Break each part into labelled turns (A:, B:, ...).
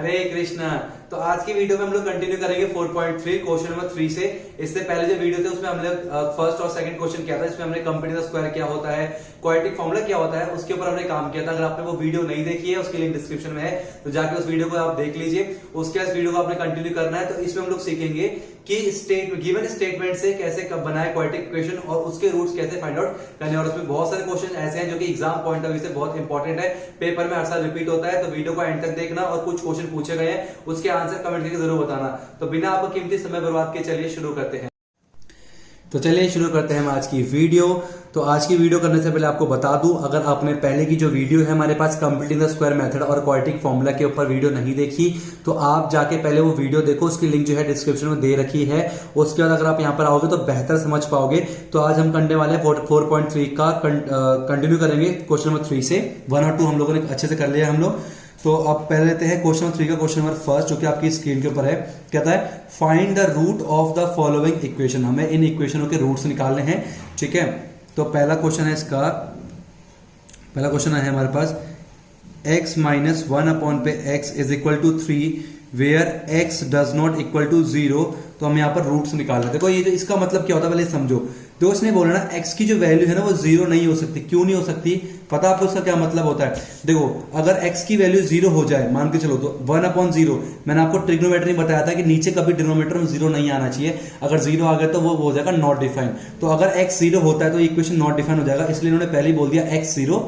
A: हरे कृष्णा। तो आज की वीडियो में हम लोग कंटिन्यू करेंगे 4.3 क्वेश्चन नंबर 3 से। इससे पहले जो वीडियो थे उसमें हमने फर्स्ट और सेकंड क्वेश्चन किया था, इसमें हमने कंप्लीट द स्क्वायर क्या होता है, क्वाड्रेटिक फॉर्मूला क्या होता है, उसके ऊपर हमने काम किया था। अगर आपने वो वीडियो नहीं देखी है उसकी लिंक डिस्क्रिप्शन में है, तो जाके उस वीडियो को आप देख लीजिए। उसके बाद वीडियो को आपने कंटिन्यू करना है। तो इसमें हम लोग सीखेंगे कि गिवन स्टेटमेंट से कैसे कब बनाए क्वाड्रेटिक इक्वेशन और उसके रूट्स कैसे फाइंड आउट करने। और उसमें बहुत सारे क्वेश्चन ऐसे हैं जो कि एग्जाम पॉइंट ऑफ व्यू से बहुत इंपॉर्टेंट है, पेपर में हर साल रिपीट होता है। तो वीडियो को एंड तक देखना और कुछ क्वेश्चन पूछे गए हैं उसके आंसर कमेंट करके जरूर बताना। तो बिना आपको कीमती समय बर्बाद के चलिए शुरू करते हैं। तो चलिए शुरू करते हैं आज की वीडियो। तो आज की वीडियो करने से पहले आपको बता दूं, अगर आपने पहले की जो वीडियो है हमारे पास कंप्लीटिंग द स्क्वायर मेथड और क्वाड्रेटिक फॉर्मूला के ऊपर वीडियो नहीं देखी, तो आप जाके पहले वो वीडियो देखो। उसकी लिंक जो है डिस्क्रिप्शन में दे रखी है। उसके बाद अगर आप यहाँ पर आओगे तो बेहतर समझ पाओगे। तो आज हम करने वाले हैं 4.3 का कंटिन्यू करेंगे क्वेश्चन नंबर 3 से। 1 और 2 हम लोगों ने अच्छे से कर लिया हम लोग। तो अब पहले लेते हैं क्वेश्चन नंबर 3 का क्वेश्चन नंबर फर्स्ट, जो कि आपकी स्क्रीन के ऊपर है। कहता है find the root of the following equation. हमें इन इक्वेशनों के रूट्स निकालने हैं, ठीक है। तो पहला क्वेश्चन है इसका, पहला क्वेश्चन है हमारे पास x माइनस 1 पे x is equal to 3 where x does not equal to 0। तो हम यहाँ पर रूट्स निकाल रहे हैं। देखो ये जो इसका मतलब क्या होता है पहले समझो। तो उसने बोला ना x की जो वैल्यू है ना वो 0 नहीं हो सकती। क्यों नहीं हो सकती पता आपको उसका क्या मतलब होता है? देखो अगर x की वैल्यू 0 हो जाए, मान के चलो, तो 1/0, मैंने आपको ट्रिग्नोमेट्री में बताया था कि नीचे कभी डिनोमिनेटर में 0 नहीं आना चाहिए। अगर 0 आ गया तो वो हो जाएगा नॉट डिफाइन। तो अगर x 0 होता है तो इक्वेशन नॉट डिफाइन हो जाएगा, इसलिए इन्होंने पहले ही बोल दिया x 0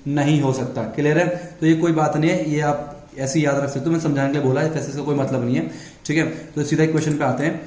A: नहीं हो सकता। क्लियर है? तो ये कोई बात नहीं है, ये आप ऐसे याद रख सकते हो। मैं समझाने के लिए बोला है, वैसे इसका कोई मतलब नहीं है, ठीक है। तो सीधा इक्वेशन पे आते हैं।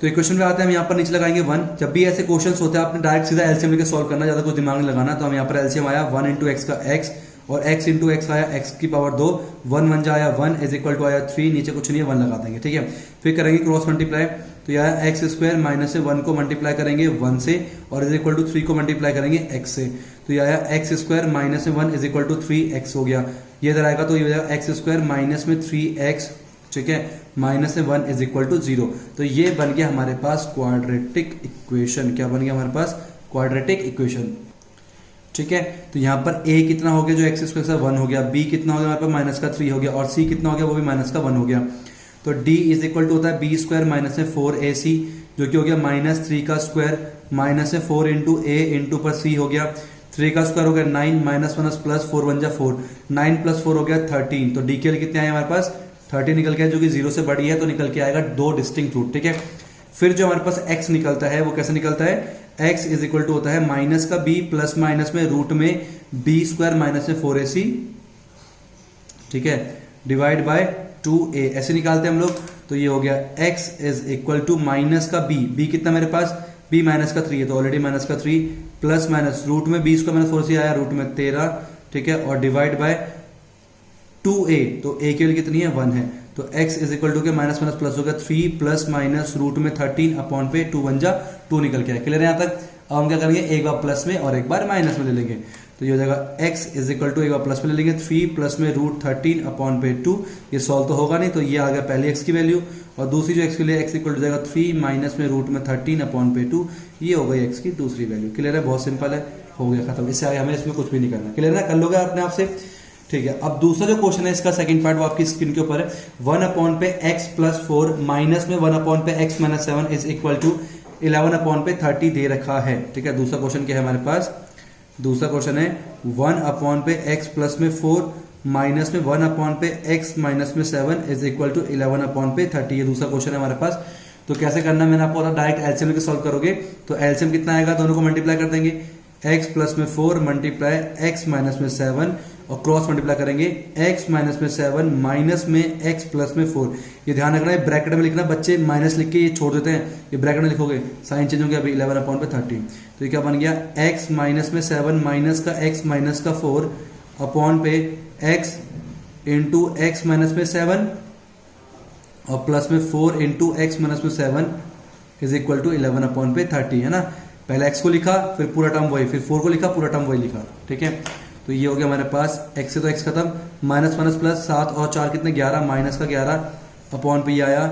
A: तो इक्वेशन पे आते हैं, हम यहाँ पर नीचे लगाएंगे 1। जब भी ऐसे क्वेश्चंस होते हैं आपने डायरेक्ट सीधा एलसीएम लेके सॉल्व करना, ज्यादा कुछ दिमाग नहीं लगाना। तो हम यहाँ पर एलसीएम आया 1 इंटू एक्स का x और x इंटू एक्स आया x की पावर 2, 1 1 जा आया 1 इज इक्वल टू आया 3, नीचे कुछ नहीं है 1 लगा देंगे, ठीक है। फिर करेंगे क्रॉस मल्टीप्लाई। तो यह एक्स स्क्वायर माइनस से 1 को मल्टीप्लाई करेंगे 1 से और इज इक्वल टू 3 को मल्टीप्लाई करेंगे x से। तो यह आया एक्स स्क्वायर माइनस से 1 इज इक्वल टू 3x हो गया। ये इधर आएगा तो ये हो जाएगा एक्स स्क्वायर माइनस में 3x, ठीक है, माइनस से 1 इज इक्वल टू 0। तो ये बन गया हमारे पास क्वाड्रेटिक इक्वेशन। क्या बन गया हमारे पास? क्वाड्रेटिक इक्वेशन, ठीक है। तो यहाँ पर a कितना हो गया जो एक्स स्क्वायर से 1 हो गया, b कितना हो गया हमारे पास माइनस का 3 हो गया, और c कितना हो गया वो भी माइनस का 1 हो गया। तो d इज इक्वल टू होता है b स्क्वायर माइनस में 4ac, जो कि हो गया माइनस 3 का स्क्वायर माइनस से 4 इंटू a इंटू पर c हो गया। 3 का स्क्वायर हो गया 9 माइनस 1 प्लस 4 1 जा 4, 9 प्लस 4 हो गया 13। तो डी के लिए कितने आए हमारे पास? 30 निकल के, जो कि 0 से बड़ी है तो निकल के आएगा 2 डिस्टिंक्ट रूट, ठीक है। फिर जो हमारे पास x निकलता है वो कैसे निकलता है? x इज इक्वल टू होता है माइनस का b प्लस माइनस में रूट में b स्क्वायर माइनस में 4ac, ठीक है, डिवाइड बाय 2a, ऐसे निकालते हैं हम लोग। तो ये हो गया x is equal to minus का b कितना मेरे पास? b माइनस का 3 है तो ऑलरेडी माइनस का 3, प्लस माइनस रूट में b स्क्वायर माइनस 4ac आया रूट में 13, ठीक है, और डिवाइड बाय 2a। तो a की वैल्यू कितनी है? 1 है। तो x इज इक्वल टू के माइनस माइनस प्लस हो गया 3 प्लस माइनस रूट में 13 अपॉन पे 2 1 जा 2 निकल के आया। क्लियर है यहाँ तक? अब हम क्या करेंगे, एक बार प्लस में और एक बार माइनस में ले लेंगे। तो ये हो जाएगा x इज इक्वल टू, एक बार प्लस में ले लेंगे 3 प्लस में रूट 13 अपॉन पे 2। ये सॉल्व तो होगा नहीं, तो ये आ गया पहले x की वैल्यू, और दूसरी जो x के लिए x इक्वल टू जाएगा 3 माइनस में रूट में 13 अपॉन पे 2। ये हो गई x की दूसरी वैल्यू। क्लियर है? बहुत सिंपल है, हो गया खत्म। इससे आगे हमें इसमें कुछ भी नहीं करना। क्लियर है? कर लोगे अपने आप से, ठीक है। अब दूसरा जो क्वेश्चन है इसका सेकंड पार्ट वो आपकी स्क्रीन के ऊपर है। 1 पे x प्लस 4 माइनस में 1 पे x minus 7 is equal to 11 पे 30 दे रखा है, ठीक है। दूसरा क्वेश्चन क्या है हमारे पास? दूसरा क्वेश्चन है 1 पे x प्लस में 4 माइनस में 1 पे x माइनस में 7 इज इक्वल टू 11 पे 30। ये दूसरा क्वेश्चन है हमारे पास। तो कैसे करना मैंने आपको बताया, डायरेक्ट एलसीएम लेके सॉल्व करोगे। तो एलसीएम कितना आएगा, दोनों को मल्टीप्लाई कर देंगे, x प्लस में 4 मल्टीप्लाई x माइनस में 7 और क्रॉस मल्टीप्लाई करेंगे x माइनस में 7 माइनस में x प्लस में 4। ये ध्यान रखना है, ब्रैकेट में लिखना। बच्चे माइनस लिख के ये छोड़ देते हैं, ये ब्रैकेट में लिखोगे साइन चेंज हो गया अभी 11 पे 30। तो ये क्या बन गया? x माइनस में 7 माइनस का x माइनस का 4 अपॉन पे x इंटू एक्स माइनस में 7 और प्लस में 4 इंटू एक्स माइनस में 7 इज इक्वल टू 11 अपॉन पे 30, है ना। पहले x को लिखा, फिर पूरा टर्म वही, फिर 4 को लिखा, पूरा टर्म वही लिखा, ठीक है। तो ये हो गया हमारे पास x से तो x खत्म, माइनस माइनस प्लस 7 और 4 कितने 11, माइनस का 11 अपॉन पे ये आया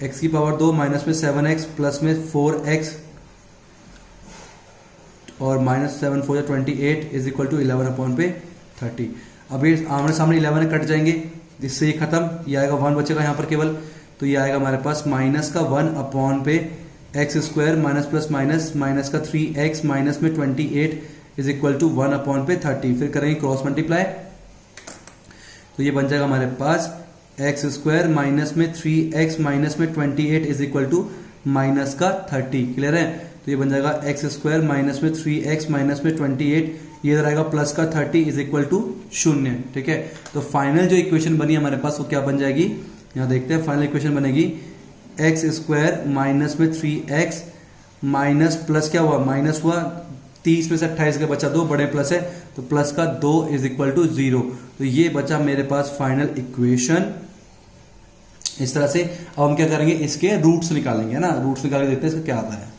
A: x की पावर 2 माइनस में 7x प्लस में 4x और minus 7 4 28 is equal to 11 upon पे 30। अब ये आमने सामने 11 कट जाएंगे, इससे ये खत्म, ये आएगा 1 बचेगा यहाँ पर केवल, तो ये आएगा हमारे पास माइनस का 1 अपॉन पे x square minus plus minus minus का 3x माइनस में 28 इज इक्वल टू 1 अपॉन पे 30। फिर करेंगे क्रॉस मल्टीप्लाई, तो ये बन जाएगा हमारे पास एक्स स्क्वायर माइनस में 3x माइनस में 28 इज इक्वल टू माइनस का 30। क्लियर है? तो ये बन जाएगा एक्स स्क्वायर माइनस में 3x माइनस में 28, ये इधर आएगा प्लस का 30 इज इक्वल टू 0। ठीक है, तो फाइनल जो इक्वेशन बनी हमारे पास वो क्या बन जाएगी, यहाँ देखते हैं। फाइनल इक्वेशन बनेगी एक्स स्क्वायर माइनस में 3x माइनस प्लस क्या हुआ, माइनस हुआ 30 में से 28 का बचा 2, बड़े प्लस है तो प्लस का 2 इज इक्वल टू 0। तो ये बचा मेरे पास फाइनल इक्वेशन इस तरह से। अब हम क्या करेंगे, इसके रूट्स निकालेंगे, है ना। रूट्स निकाल के देखते हैं इसका क्या आता है।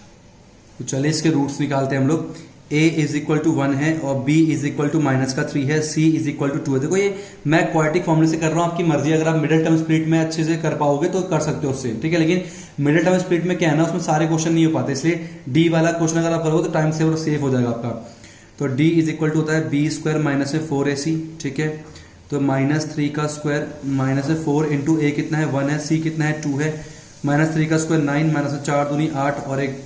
A: तो चलिए इसके रूट्स निकालते हैं हम लोग। a इज इक्वल टू 1 है और b is equal to minus का 3 है, c इज इक्वल टू 2 है। देखो ये मैं क्वाड्रेटिक फॉर्मूले से कर रहा हूं, आपकी मर्जी, अगर आप मिडिल टर्म स्प्लिट में अच्छे से कर पाओगे तो कर सकते हो उससे। ठीक है, लेकिन मिडिल टर्म स्प्लिट में क्या है ना, उसमें सारे क्वेश्चन नहीं हो पाते, इसलिए डी वाला क्वेश्चन अगर आप करोगे तो टाइम सेव हो जाएगा आपका। तो d इज इक्वल टू होता है बी स्क्वायर माइनस में 4ac। ठीक है, तो माइनस 3 का स्क्वायर माइनस में 4 इंटू a कितना है 1 है, c कितना है 2 है, माइनस 3 का स्क्वायर 9 माइनस 4 दूनी 8 और एक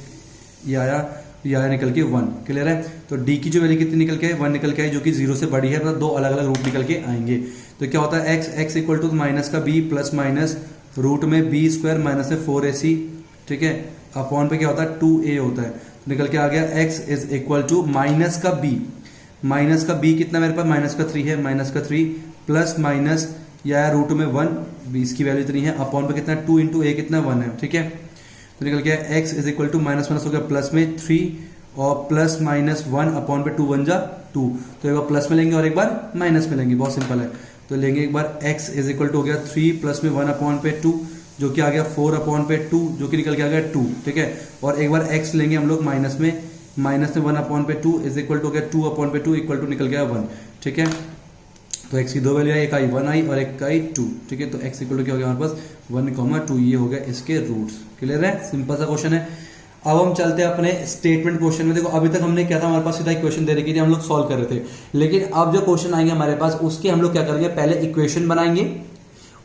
A: ये आया निकल के 1। क्लियर है? तो d की जो वैल्यू कितनी निकल के है 1 निकल के आई, जो कि 0 से बड़ी है, मतलब दो अलग अलग रूट निकल के आएंगे। तो क्या होता है x इक्वल टू माइनस का b प्लस माइनस रूट में बी स्क्वायर माइनस में 4ac। ठीक है, अपॉन पे क्या होता है 2a होता है, तो निकल के आ गया x is equal to minus का b कितना मेरे पास माइनस का 3 है, माइनस का 3 प्लस माइनस या रूट में 1, b इसकी वैल्यू इतनी है, अपॉन पे कितना 2 इंटू a कितना 1 है। ठीक है, तो निकल गया x is equal to minus हो गया प्लस में 3 और प्लस माइनस 1 अपॉन पे 2 बन जा 2। तो एक बार प्लस में लेंगे और एक बार माइनस में लेंगे, बहुत सिंपल है। तो लेंगे एक बार x इज इक्वल टू हो गया 3 प्लस में 1 अपॉन पे 2 जो कि आ गया 4 अपॉन पे 2 जो कि निकल के आ गया 2। ठीक है, और एक बार x लेंगे हम लोग माइनस में 1 अपॉन पे 2 इज इक्वल टू हो गया 2 अपॉन पे 2 इक्वल टू निकल गया 1। ठीक है, तो x की दो वैल्यू आई, एक आई 1 आई और एक आई 2। ठीक है, तो x इक्वल टू क्या हो गया हमारे पास 1,2। ये हो गया इसके रूट्स। क्लियर है? सिंपल सा क्वेश्चन है। अब हम चलते हैं अपने स्टेटमेंट क्वेश्चन में। देखो अभी तक हमने क्या था, हमारे पास सीधा इक्वेशन दे रखी थी, हम लोग सॉल्व कर रहे थे, लेकिन अब जो क्वेश्चन आएंगे हमारे पास उसके हम लोग क्या करेंगे, पहले इक्वेशन बनाएंगे,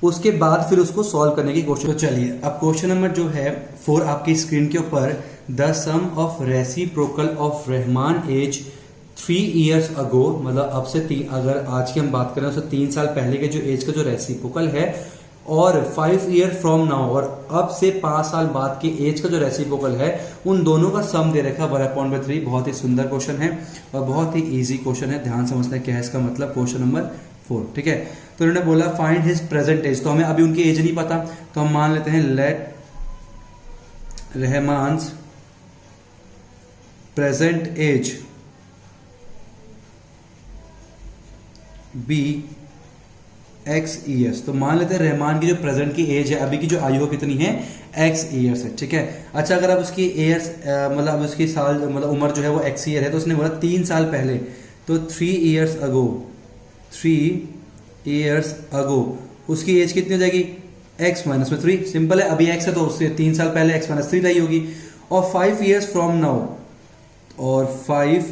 A: उसके बाद फिर उसको सॉल्व करने की कोशिश। तो चलिए अब क्वेश्चन नंबर जो है 4 आपकी स्क्रीन के ऊपर, the sum of reciprocal of Rehman age 3 years ago, मतलब अब से अगर आज की हम बात करें तो 3 साल पहले के जो एज का जो रेसिप्रोकल है, और 5 year फ्रॉम नाउ, और अब से 5 साल बाद के एज का जो रेसिप्रोकल है, उन दोनों का सम दे रखा 1/3। बहुत ही सुंदर क्वेश्चन है और बहुत ही इजी क्वेश्चन है, ध्यान समझना क्या है इसका मतलब। Question number 4। ठीक है, तो उन्होंने बोला फाइंड हिज प्रेजेंट एज, तो हमें अभी उनकी एज नहीं पता, तो हम मान लेते हैं let Rahman's present age be x years। तो मान लेते हैं रहमान की जो प्रेजेंट की एज है, अभी की जो आयु कितनी है x years है। ठीक है, अच्छा अगर अब उसकी एयर्स मतलब उसकी साल मतलब उम्र जो है वो x year है, तो उसने बोला 3 साल पहले, तो 3 years ago उसकी एज कितनी हो जाएगी x माइनस में 3। सिंपल है, अभी x है तो उससे 3 साल पहले x माइनस 3 रही होगी। और 5 years फ्रॉम नाउ, और 5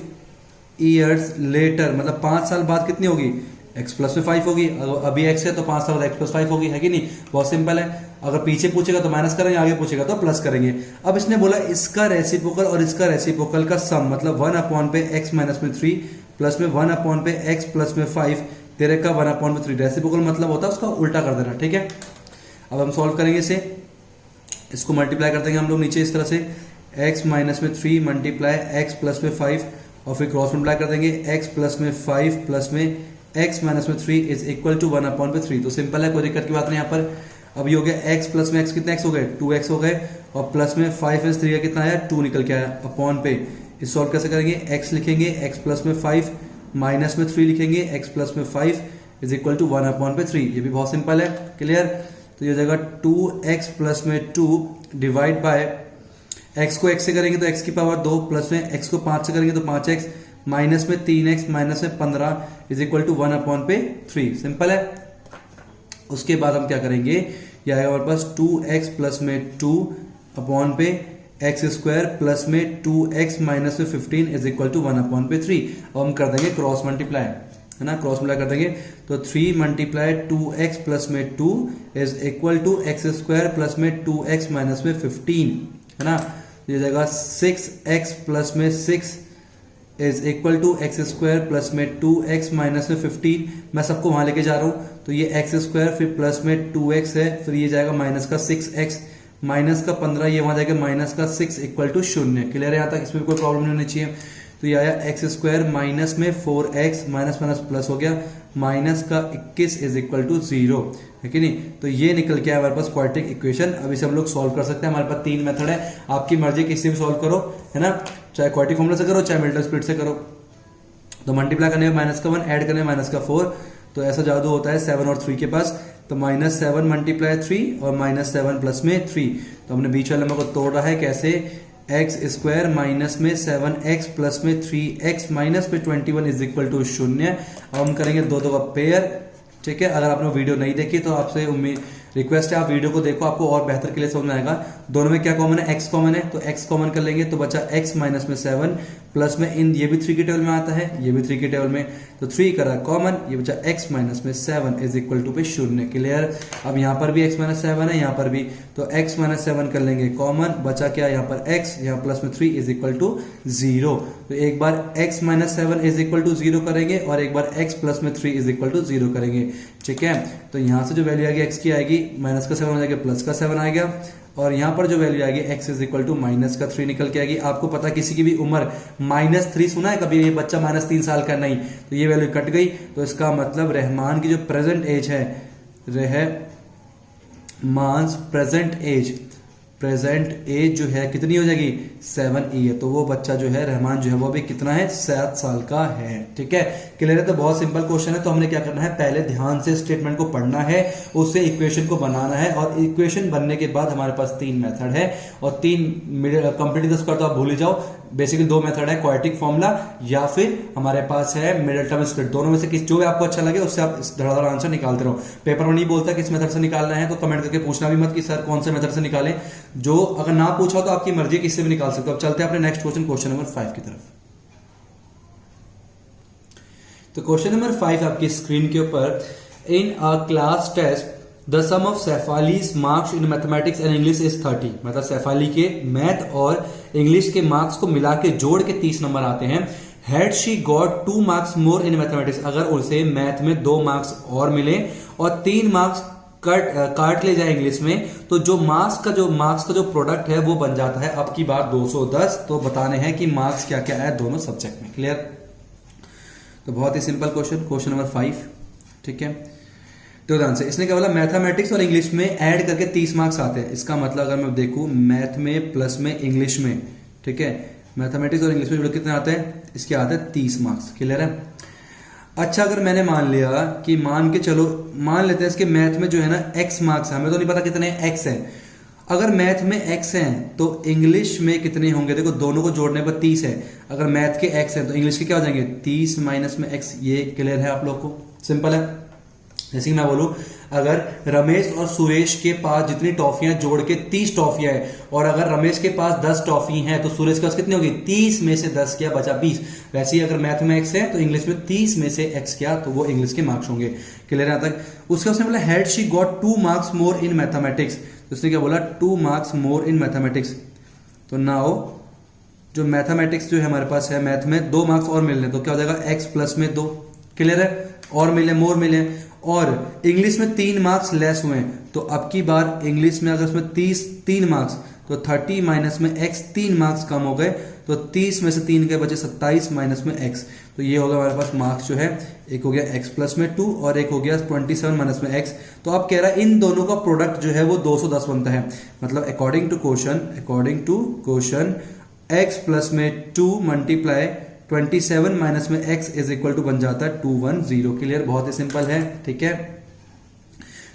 A: years लेटर मतलब 5 साल बाद कितनी होगी x प्लस में 5 होगी। अभी x है तो 5 साल बाद x प्लस 5 होगी, है कि नहीं। बहुत सिंपल है, अगर पीछे पूछेगा तो माइनस करेंगे, आगे पूछेगा तो प्लस करेंगे। अब इसने बोला इसका रेसिप्रोकल और इसका रेसिप्रोकल का सम, मतलब 1 अपॉन पे x माइनस में 3 प्लस में 1 अपॉन पे x प्लस में 5 तेरे का 1 अपॉन पे 3। रेसिप्रोकल मतलब होता है उसका उल्टा कर देना। ठीक है, अब हम सॉल्व करेंगे इसे, इसको मल्टीप्लाई कर देंगे हम लोग नीचे इस तरह से, x माइनस में 3 मल्टीप्लाई x प्लस में 5 और फिर क्रॉस मल्टीप्लाई कर देंगे, x प्लस में 5 प्लस में x माइनस में 3 इज इक्वल टू 1 अपॉन पे 3। तो सिंपल है, कोई दिक्कत की बात नहीं यहाँ पर। अब ये हो गया x प्लस में x कितने x हो गए 2x हो गए, और प्लस में 5 इज 3 का कितना आया 2 निकल के आया, अपॉन पे इस सॉल्व कैसे करेंगे, x लिखेंगे x प्लस में 5 माइनस में 3 लिखेंगे, x प्लस में 5 इज इक्वल टू 1 अपॉन पे 3। ये भी बहुत सिंपल है। क्लियर, तो ये हो जाएगा 2x प्लस में 2 डिवाइड बाय x को x से करेंगे तो x की पावर 2 प्लस में x को 5 से करेंगे तो 5x माइनस में 3x माइनस में 15 इज इक्वल टू 1 अपॉन पे 3। सिंपल है। उसके बाद हम क्या करेंगे, यह आएगा हमारे पास 2x प्लस में 2 अपॉन पे एक्स स्क्वायर प्लस में 2x माइनस में 15 इज इक्वल टू 1 अपॉन पे 3। अब हम कर देंगे क्रॉस मल्टीप्लाई। है ना, क्रॉस मल्टीप्लाई कर देंगे तो 3 मल्टीप्लाई 2x प्लस में 2 is equal to x square plus में 2x माइनस में 15, है ना। ये जाएगा 6x प्लस में 6 is equal to x square plus में 2x माइनस में 15। मैं सबको वहां लेके जा रहा हूं तो ये एक्स स्क्वायर फिर प्लस में 2x है, फिर ये जाएगा माइनस का 6x माइनस का 15, ये वहां जाएगा माइनस का 6 इक्वल टू 0। क्लियर है यहाँ तक, इसमें कोई प्रॉब्लम नहीं होनी चाहिए। तो ये आया एक्स स्क्वायर माइनस में 4x माइनस माइनस प्लस हो गया माइनस का 21 इज इक्वल टू 0, है कि नहीं। तो ये निकल के आया हमारे पास क्वाड्रेटिक इक्वेशन। अब इसे हम लोग सॉल्व कर सकते हैं। हमारे पास 3 मेथड है, आपकी मर्जी किसी भी सॉल्व करो, है ना, चाहे क्वाड्रेटिक फॉर्मूला से करो चाहे मिल्टन स्प्लिट से करो। तो मल्टीप्लाई करने में माइनस का 1 ऐड करने में माइनस का 4, तो ऐसा जादू होता है 7 और 3 के पास। तो -7 मल्टीप्लाई 3 और -7 प्लस में 3, तो हमने बीच वाले नंबर को तोड़ रहा है कैसे, एक्स स्क्वायर माइनस में 7x प्लस में 3x माइनस में 21 इज इक्वल टू 0। अब हम करेंगे दो का पेयर, ठीक है। अगर आपने वीडियो नहीं देखी तो आपसे उम्मीद रिक्वेस्ट है आप वीडियो को देखो, आपको और बेहतर क्लियर समझ में आएगा। दोनों में क्या कॉमन है, x कॉमन है, तो x कॉमन कर लेंगे तो बचा x माइनस में 7 प्लस में इन ये भी 3 की टेबल में आता है, ये भी 3 की टेबल में, तो 3 करा कॉमन, ये बचा x माइनस में 7 इज इक्वल टू पे 0। क्लियर। अब यहाँ पर भी x माइनस 7 है, यहाँ पर भी, तो x माइनस 7 कर लेंगे कॉमन, बचा क्या यहाँ पर x, यहाँ प्लस में 3 इज इक्वल टू 0। तो एक बार x minus 7 is equal to 0 करेंगे और एक बार x प्लस में 3 इज इक्वल टू 0 करेंगे, ठीक है। तो यहाँ से जो वैल्यू आएगी x की आएगी माइनस का 7 हो जाएगा प्लस का 7 आएगा, और यहाँ पर जो वैल्यू आएगी x is equal to minus का 3 निकल के आएगी। आपको पता किसी की भी उम्र -3 सुना है कभी, ये बच्चा -3 साल का नहीं, तो ये वैल्यू कट गई। तो इसका मतलब रहमान की जो प्रेजेंट एज है, रहमान प्रेजेंट एज जो है कितनी हो जाएगी 7 ईयर। तो वो बच्चा जो है रहमान जो है वो भी कितना है 7 साल का है, ठीक है। क्लियर है। तो बहुत सिंपल क्वेश्चन है। तो हमने क्या करना है, पहले ध्यान से स्टेटमेंट को पढ़ना है, उससे इक्वेशन को बनाना है, और इक्वेशन बनने के बाद हमारे पास 3 मेथड है और 3 कंप्लीट द स्क्वायर तो आप भूल ही जाओ। बेसिकली 2 मेथड है, क्वाड्रेटिक फॉर्मूला या फिर हमारे पास है मिडिल टर्म स्प्लिट। दोनों में से किस जो भी आपको अच्छा लगे उससे आप धड़ाधड़ आंसर निकालते रहो। पेपर में नहीं बोलता किस मेथड से निकालना है, तो कमेंट करके पूछना भी मत कि सर कौन से मेथड से निकालें। जो अगर ना पूछा तो आपकी मर्जी किससे भी निकाल सकते हो। अब चलते हैं अपने नेक्स्ट क्वेश्चन, क्वेश्चन नंबर 5 की तरफ। तो क्वेश्चन नंबर 5 आपकी स्क्रीन के ऊपर, in a class test the sum of Saifali's marks in mathematics and English is 30। मतलब सैफाली के मैथ और इंग्लिश के मार्क्स को मिला के जोड़ के 30 नंबर आते हैं। Had she got 2 marks more in mathematics, अगर उसे मैथ में 2 मार्क्स और मिले और 3 मार्क्स काट ले जाए इंग्लिश में, तो जो मार्क्स का जो प्रोडक्ट है वो बन जाता है अब की बार 210। तो बताने हैं कि मार्क्स क्या क्या है दोनों सब्जेक्ट में। क्लियर। तो बहुत ही सिंपल क्वेश्चन नंबर 5, ठीक है। तो ध्यान से, इसने क्या बोला, मैथमेटिक्स और इंग्लिश में ऐड करके 30 मार्क्स आते हैं। इसका मतलब अगर मैं देखूं मैथ में प्लस में इंग्लिश में, ठीक है, मैथमेटिक्स और इंग्लिश में कितने आते हैं, इसके आते हैं 30 मार्क्स। क्लियर है। अच्छा, अगर मैंने मान लिया कि मान लेते हैं इसके मैथ में जो है ना x मार्क्स है, हमें तो नहीं पता कितने x है। अगर मैथ में x है तो इंग्लिश में कितने होंगे, देखो दोनों को जोड़ने पर 30 है। अगर मैथ के x है तो इंग्लिश के क्या हो जाएंगे 30 माइनस में x। ये क्लियर है आप लोग को, सिंपल है। जैसे मैं बोलूं, अगर रमेश और सुरेश के पास जितनी टॉफियां जोड़ के 30 टॉफियां है, और अगर रमेश के पास 10 टॉफी हैं तो सुरेश के पास कितनी होगी 30 में से 10 किया बचा 20। वैसे ही अगर मैथ में x है तो इंग्लिश में 30 में से x किया तो वो इंग्लिश के मार्क्स होंगे। क्लियर है यहां तक। उसके उसने बोला had she got 2 marks more in mathematics, तो उसने क्या बोला 2 मार्क्स मोर इन मैथमेटिक्स। तो नाउ जो मैथमेटिक्स जो है हमारे पास है, मैथ में 2 मार्क्स और मिलने, तो क्या हो जाएगा x प्लस में 2। क्लियर है। और मिले, मोर मिले, और इंग्लिश में 3 मार्क्स लेस हुए, तो अब की बार इंग्लिश में अगर उसमें 3 मार्क्स तो 30 माइनस में x 3 मार्क्स कम हो गए, तो 30 में से 3 के बचे 27 माइनस में x। तो ये होगा हमारे पास मार्क्स जो है, एक हो गया x प्लस में 2 और एक हो गया 27 माइनस में x। तो अब कह रहा है इन दोनों का प्रोडक्ट जो है वो 210 बनता है। मतलब according to question x plus में 2 मल्टीप्लाई 27 माइनस में x इज इक्वल टू बन जाता है 210। क्लियर, बहुत ही सिंपल है, ठीक है।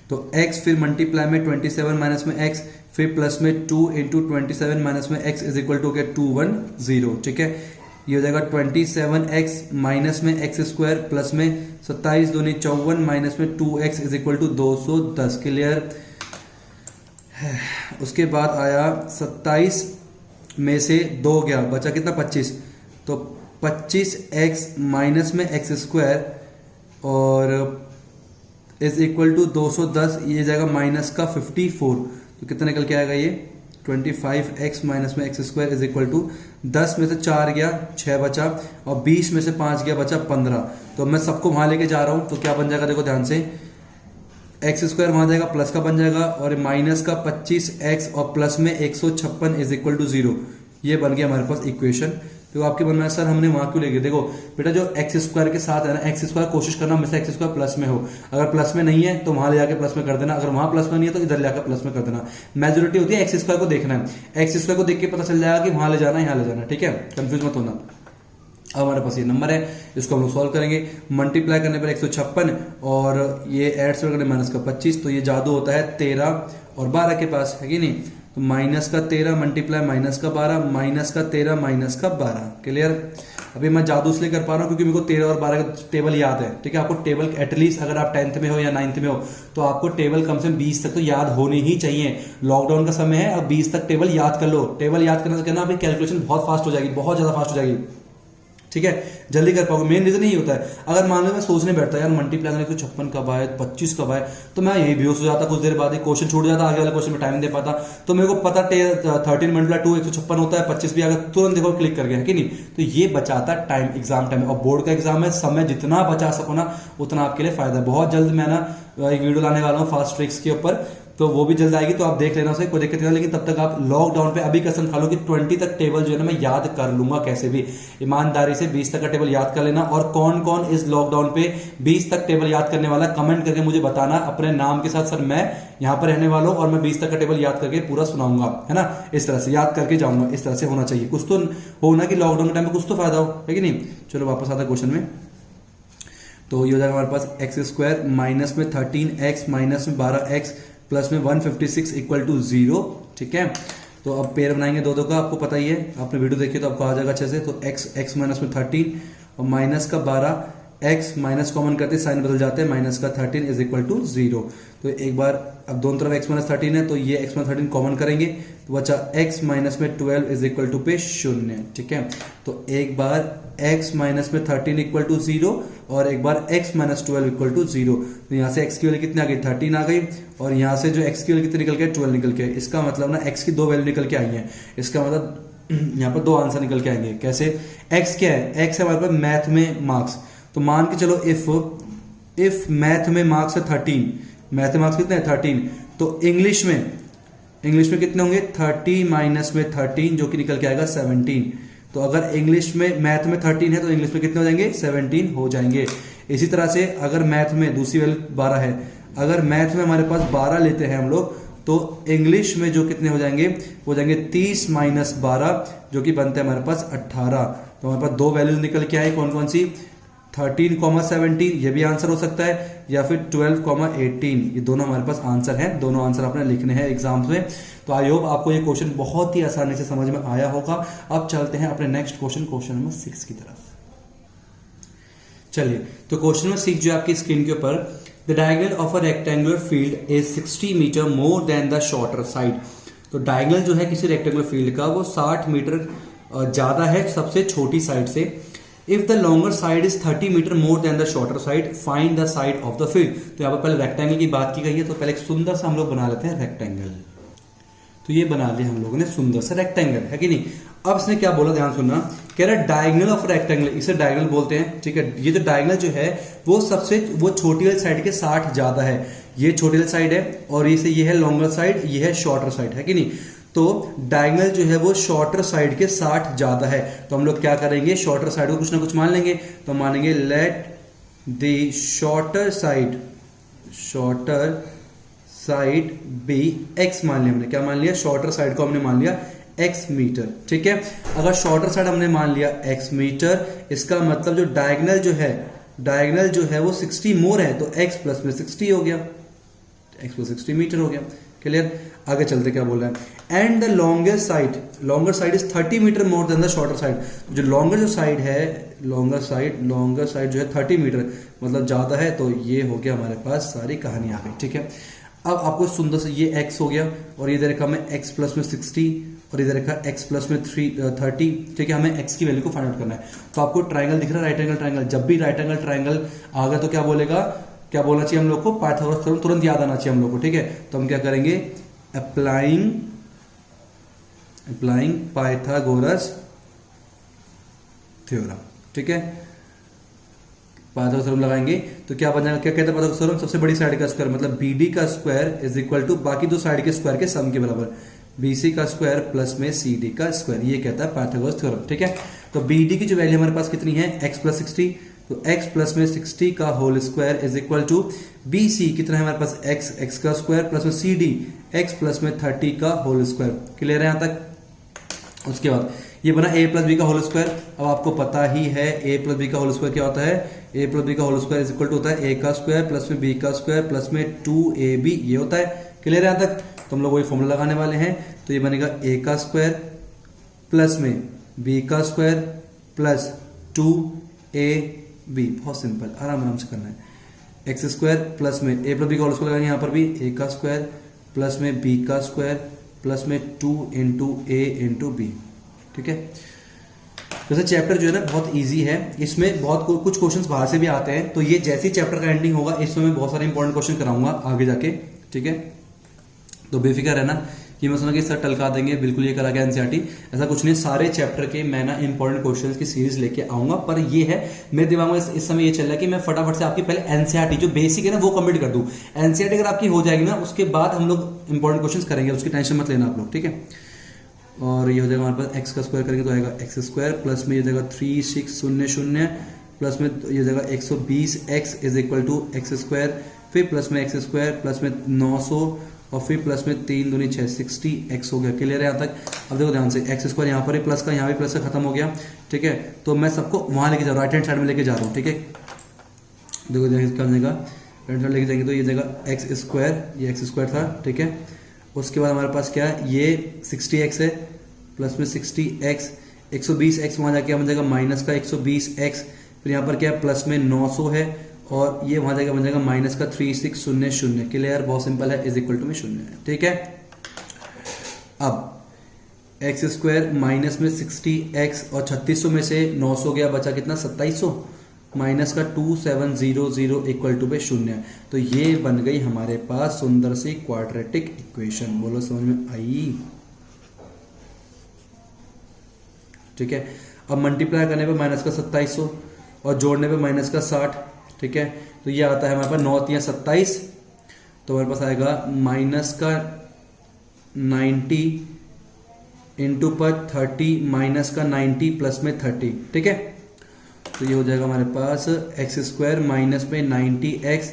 A: तो x फिर मल्टीप्लाई में 27 माइनस में x फिर प्लस में 2 इंटू 27 माइनस में x इज इक्वल टू हो गया 210, ठीक है। ये हो जाएगा 27x माइनस में x स्क्वायर प्लस में 27 दूनी 54 माइनस में 2x is equal to 210। Clear. उसके बाद आया 27 में से 2 गया, बचा कितना 25, तो 25x माइनस में x स्क्वायर और इज इक्वल टू 210, ये जाएगा माइनस का 54, तो कितना निकल के आएगा ये 25x माइनस में x square is equal to 10 में से 4 गया 6 बचा, और 20 में से 5 गया बचा 15। तो मैं सबको वहां लेके जा रहा हूं, तो क्या बन जाएगा देखो ध्यान से, एक्स स्क्वायर वहां जाएगा प्लस का बन जाएगा, और माइनस का 25x और प्लस में 156 इज इक्वल टू 0। ये बन गया हमारे पास इक्वेशन। तो आपके मन में सर हमने वहां क्यों लेके, देखो बेटा जो एक्स स्क्वायर के साथ है ना, एक्स स्क्वायर कोशिश करना हमेशा एक्स स्क्वायर प्लस में हो। अगर प्लस में नहीं है तो वहां ले जाके प्लस में कर देना, अगर वहां प्लस में नहीं है तो इधर ले जाकर प्लस में कर देना। मेजोरिटी होती है एक्स स्क्वायर को देखना है, एक्स स्क्वायर को देख के पता चल जाएगा कि वहां ले जाना है यहाँ ले जाना, ठीक है, कंफ्यूज मत होना। अब हमारे पास ये नंबर है, इसको हम लोग सॉल्व करेंगे। मल्टीप्लाई करने पर 156 और ये ऐड से करने माइनस का 25, तो ये जादू होता है 13 और 12 के पास, है कि नहीं। तो माइनस का 13 मल्टीप्लाई माइनस का 12, माइनस का 13 माइनस का 12। क्लियर। अभी मैं जादू इसलिए कर पा रहा हूँ क्योंकि मेरे को 13 और 12 का टेबल याद है, ठीक है। आपको टेबल एटलीस्ट अगर आप 10th में हो या 9th में हो तो आपको टेबल कम से कम 20 तक तो याद होने ही चाहिए। लॉकडाउन का समय है, अब 20 तक टेबल याद कर लो। टेबल याद करना तो कहना अभी कैलकुलेशन बहुत फास्ट हो जाएगी, बहुत ज्यादा फास्ट हो जाएगी, ठीक है, जल्दी कर पाओगे। मेन रीजन यही होता है, अगर मान लो मैं सोचने बैठता यार मल्टीप्लाई करने को 56 कब आए 25 कब आए, तो मैं यही बेहोश हो जाता, कुछ देर बाद ही क्वेश्चन छूट जाता, आगे वाले क्वेश्चन में टाइम दे पाता। तो मेरे को पता 13 मल्टीप्लाई 2 156 होता है, 25 भी अगर तुरंत देखो क्लिक कर गया, है कि नहीं। तो ये बचाता टाइम, एग्जाम टाइम। और बोर्ड का एग्जाम है, समय जितना बचा सको ना उतना आपके लिए फायदा है। बहुत जल्द मैं ना एक वीडियो लाने वाला हूँ फास्ट ट्रिक्स के ऊपर, तो वो भी जल्द आएगी, तो आप देख लेना उसे, कोई दिक्कत नहीं। लेकिन तब तक आप लॉकडाउन पे अभी कसम खा लो कि 20 तक टेबल जो है ना मैं याद कर लूंगा कैसे भी, ईमानदारी से 20 तक का टेबल याद कर लेना। और कौन कौन इस लॉकडाउन पे 20 तक टेबल याद करने वाला, कमेंट करके मुझे बताना अपने नाम के साथ, सर मैं यहाँ पर रहने वाला हूँ और मैं 20 तक का टेबल याद करके पूरा सुनाऊंगा, है ना। इस तरह से याद करके जाऊंगा, इस तरह से होना चाहिए। कुछ तो हो ना कि लॉकडाउन के टाइम में कुछ तो फायदा हो, है कि नहीं। चलो वापस आता क्वेश्चन में, तो ये हो जाएगा हमारे पास एक्स स्क्वायर माइनस में 13x माइनस में 12x प्लस में 156 इक्वल टू 0, ठीक है। तो अब पेयर बनाएंगे दो का, आपको पता ही है, आपने वीडियो देखी तो आपको आ जाएगा अच्छे से। तो x माइनस में 13 और माइनस का 12, x माइनस कॉमन करते साइन बदल जाते हैं, माइनस का 13 इज इक्वल टू 0। तो एक बार अब दोनों तरफ x माइनस 13 है, तो ये x माइनस 13 कॉमन करेंगे तो बचा x माइनस में 12 इज इक्वल टू पे 0, ठीक है। तो एक बार x माइनस में 13 इक्वल टू 0 और एक बार x माइनस 12 इक्वल टू 0। तो यहाँ से x की वैल्यू कितनी आ गई 13 आ गई, और यहाँ से जो x की वैल्यू कितनी निकल के 12 निकल के। इसका मतलब ना x की दो वैल्यू निकल के आई है, इसका मतलब यहाँ पर दो आंसर निकल के आएंगे। कैसे, x क्या है, x है हमारे पास मैथ में मार्क्स। तो मान के चलो इफ मैथ में मार्क्स है 13, मैथ में मार्क्स कितने हैं 13, तो इंग्लिश में कितने होंगे 30 माइनस में 13 जो कि निकल के आएगा 17। तो अगर इंग्लिश में मैथ में 13 है तो इंग्लिश में कितने हो जाएंगे 17 हो जाएंगे। इसी तरह से अगर मैथ में दूसरी वैल्यू 12 है, अगर मैथ में हमारे पास 12 लेते हैं हम लोग, तो इंग्लिश में जो कितने हो जाएंगे, हो जाएंगे 30 माइनस 12 जो कि बनते हैं हमारे पास 18। तो हमारे पास दो वैल्यूज निकल के आए, कौन कौन सी, 13,17 ये भी आंसर हो सकता है, या फिर 12,18, ये दोनों हमारे पास आंसर हैं। दोनों आंसर आपने लिखने हैं एग्जाम्स में। तो आई होप आपको ये क्वेश्चन बहुत ही आसानी से समझ में आया होगा। अब चलते हैं अपने नेक्स्ट क्वेश्चन नंबर 6 की तरफ। चलिए, तो क्वेश्चन नंबर 6 जो है आपकी स्क्रीन के ऊपर, the diagonal of a rectangular field is 60 metre more than the shorter side. तो डायगोनल जो है किसी रेक्टेंगुलर फील्ड का वो 60 मीटर ज्यादा है सबसे छोटी साइड से। If the longer side is 30 metre more than the shorter side, find the side of the field. तो यहाँ पर पहले रेक्टेंगल की बात की गई है, तो पहले एक सुंदर सा हम लोग बना लेते हैं रेक्टेंगल। तो ये बना लिया हम लोगों ने सुंदर सा रेक्टेंगल, है कि नहीं। अब इसने क्या बोला, ध्यान सुनना, कह रहा डायगोनल ऑफ रेक्टेंगल, इसे डायगोनल बोलते हैं, ठीक है। ये जो डायगोनल जो है वो छोटी वाली साइड के 60 ज्यादा है। ये छोटी वाली साइड है और ये है लॉन्गर साइड, ये है शॉर्टर साइड, है कि नहीं। तो डायगोनल जो है वो शॉर्टर साइड के 60 ज्यादा है। तो हम लोग क्या करेंगे, शॉर्टर साइड को कुछ ना कुछ मान लेंगे। तो मानेंगे let the shorter side be x मान लिया हमने। क्या मान लिया, शॉर्टर साइड को हमने मान लिया x मीटर, ठीक है। अगर शॉर्टर साइड हमने मान लिया x मीटर, इसका मतलब जो डायगोनल जो है वो 60 मोर है, तो x प्लस में 60 हो गया, x प्लस 60 मीटर हो गया। क्लियर। आगे चलते क्या बोल रहे हैं, and the longer side is 30 metre more than the shorter side. जो लॉन्गर साइड जो है 30 मीटर मतलब ज्यादा है। तो ये हो गया हमारे पास सारी कहानी आ गई, ठीक है। अब आपको सुंदर से ये x हो गया और ये दे रखा हमें x प्लस में 60 और इधर रखा x प्लस में 30, ठीक है। हमें x की वैल्यू को फाइंड आउट करना है। तो आपको ट्राइंगल दिख रहा है, राइट एंगल ट्राइंगल। जब भी राइट एंगल ट्राइंगल आ गया तो क्या बोलेगा, क्या बोलना चाहिए हम लोग को, पाइथागोरस थ्योरम तुरंत याद आना चाहिए हम लोग को, ठीक है। तो हम क्या करेंगे, अप्लाइंग पाइथागोरस थ्योरम, ठीक है। पाइथागोरस थ्योरम लगाएंगे तो क्या बन जाएगा, क्या कहते हैं पाइथागोरस थ्योरम, सबसे बड़ी साइड का स्क्वायर मतलब BD का स्क्वायर इज इक्वल टू बाकी दो साइड के स्क्वायर के सम के बराबर, BC का स्क्वायर प्लस में CD का स्क्वायर, ये कहता है पाइथागोरस थ्योरम, ठीक है। तो BD की जो वैल्यू हमारे पास कितनी है, x प्लस 60, तो x प्लस में 60 का whole square is equal to BC कितना है हमारे पास, x का स्क्वायर प्लस में CD x प्लस में 30 का होल स्क्वायर। क्लियर है यहां तक। उसके बाद ये बना a प्लस बी का होल स्क्वायर। अब आपको पता ही है a प्लस बी का होल स्क्वायर क्या होता है, a प्लस बी का whole square is equal to होता है a का स्क्वायर प्लस में b का स्क्वायर प्लस में 2ab, ये होता है। क्लियर है यहां तक। तो हम लोग वही फॉर्मूला लगाने वाले हैं। तो ये बनेगा a का स्क्वायर प्लस में b का स्क्वायर प्लस 2ab, बहुत सिंपल, आराम से करना है। एक्स स्क्वायर प्लस में a प्लस बी का होल स्क्वायर लगाएंगे, यहाँ पर भी a का स्क्वायर प्लस में b का स्क्वायर प्लस में 2 इंटू a इंटू बी, ठीक है। जैसे चैप्टर जो है ना बहुत इजी है, इसमें बहुत कुछ क्वेश्चंस बाहर से भी आते हैं। तो ये जैसे ही चैप्टर का एंडिंग होगा इसमें मैं बहुत सारे इंपॉर्टेंट क्वेश्चन कराऊंगा आगे जाके, ठीक है। तो बेफिक्र है ना कि मैं सुना कि सर टलका देंगे, बिल्कुल ये करा के एनसीईआरटी, ऐसा कुछ नहीं। सारे चैप्टर के मैं ना इंपॉर्टेंट क्वेश्चंस की सीरीज लेके आऊंगा। पर ये है मेरे दिमाग में इस समय ये चल रहा है कि मैं फटाफट से आपकी पहले एनसीईआरटी जो बेसिक है ना वो कंप्लीट कर दूं। एनसीईआरटी अगर आपकी हो जाएगी ना उसके बाद हम लोग इंपॉर्टेंट क्वेश्चन करेंगे, उसकी टेंशन मत लेना आप लोग, ठीक है। और ये हो जाएगा हमारे पास x का स्क्वायर करेंगे तो आएगा x स्क्वायर प्लस में ये जाएगा 3600 प्लस में ये जाएगा 120x is equal to x square, फिर प्लस में x स्क्वायर प्लस में 900 और फिर प्लस में 3 दूनी 6 60x हो गया। क्लियर है यहाँ तक। अब देखो ध्यान से x स्क्वायर यहाँ पर प्लस का, यहाँ भी प्लस का खत्म हो गया, ठीक है। तो मैं सबको वहां लेके जा रहा हूँ, राइट हैंड साइड में लेके जा रहा हूँ, ठीक है। देखो क्या जाएगा, राइट साइड लेके जाएंगे तो ये जाएगा एक्स स्क्वायर, ये एक्स स्क्वायर था, ठीक है। उसके बाद हमारे पास क्या है, ये 60x है प्लस में 60x, 120x वहां जाके बन जाएगा माइनस का 120x, फिर यहाँ पर क्या है प्लस में 900 है और ये वहां जाएगा बन जाएगा माइनस का 3600। क्लियर, बहुत सिंपल है, इज इक्वल टू में 0 है, ठीक है। अब एक्स स्क्वायर माइनस में 60x और 3600 में से 900 गया, बचा कितना 2700 माइनस का 2700 इक्वल टू पे 0 है। तो ये बन गई हमारे पास सुंदर सी क्वाड्रेटिक इक्वेशन। बोलो समझ में आई, ठीक है। अब मल्टीप्लाई करने पे माइनस का 2700 और जोड़ने पे माइनस का 60, ठीक है। तो ये आता है हमारे पास 9 या 27, तो हमारे पास आएगा माइनस का 90 इंटू पर 30 माइनस का 90 प्लस में 30, ठीक है। तो ये हो जाएगा हमारे पास एक्स स्क्वायर माइनस में 90x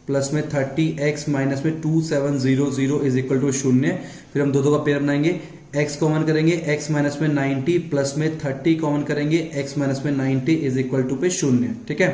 A: प्लस में 30x माइनस में 2700 इज इक्वल टू 0। फिर हम दो का पेयर बनाएंगे, x कॉमन करेंगे, x माइनस में 90 प्लस में 30 कॉमन करेंगे, x माइनस में 90 इज इक्वल टू पे 0, ठीक है।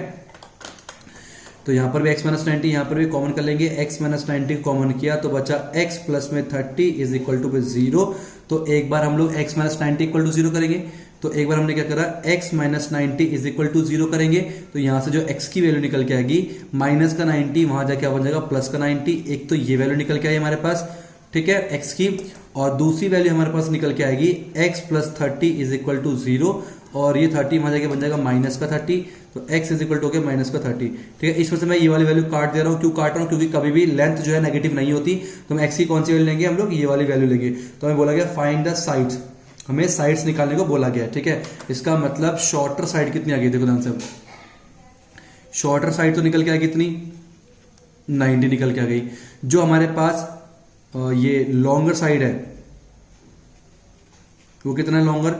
A: तो यहाँ पर भी x माइनस 90 यहाँ पर भी कॉमन कर लेंगे, x माइनस 90 कॉमन किया तो बचा x प्लस में 30 इज इक्वल टू पे 0। तो एक बार हम लोग x माइनस 90 इक्वल टू 0 करेंगे, तो एक बार हमने क्या करा x minus 90 is equal to 0 करेंगे, तो यहां से जो x की वैल्यू निकल के आएगी माइनस का 90 वहां जाके बन जाएगा प्लस का 90। एक तो ये वैल्यू निकल के आई हमारे पास, ठीक है, x की, और दूसरी वैल्यू हमारे पास निकल के आएगी x plus 30 is equal to 0 और ये 30 वहां जाके बन जाएगा माइनस का 30, तो x इज इक्वल टू हो गया माइनस का 30, ठीक है। इसमें से मैं ये वाली वैल्यू काट दे रहा हूँ, क्यों काट रहा हूँ, क्योंकि कभी भी लेंथ जो है नेगेटिव नहीं होती। तो हम x की कौन सी वैल्यू लेंगे, हम लोग ये वाली वैल्यू लेंगे। तो हमें बोला गया फाइंड द साइड्स, हमें साइड्स निकालने को बोला गया, ठीक है। इसका मतलब शॉर्टर साइड कितनी आ गई, देखो ध्यान से, शॉर्टर साइड तो निकल के आ गई कितनी 90 निकल के आ गई। जो हमारे पास ये लॉन्गर साइड है वो कितना है लॉन्गर,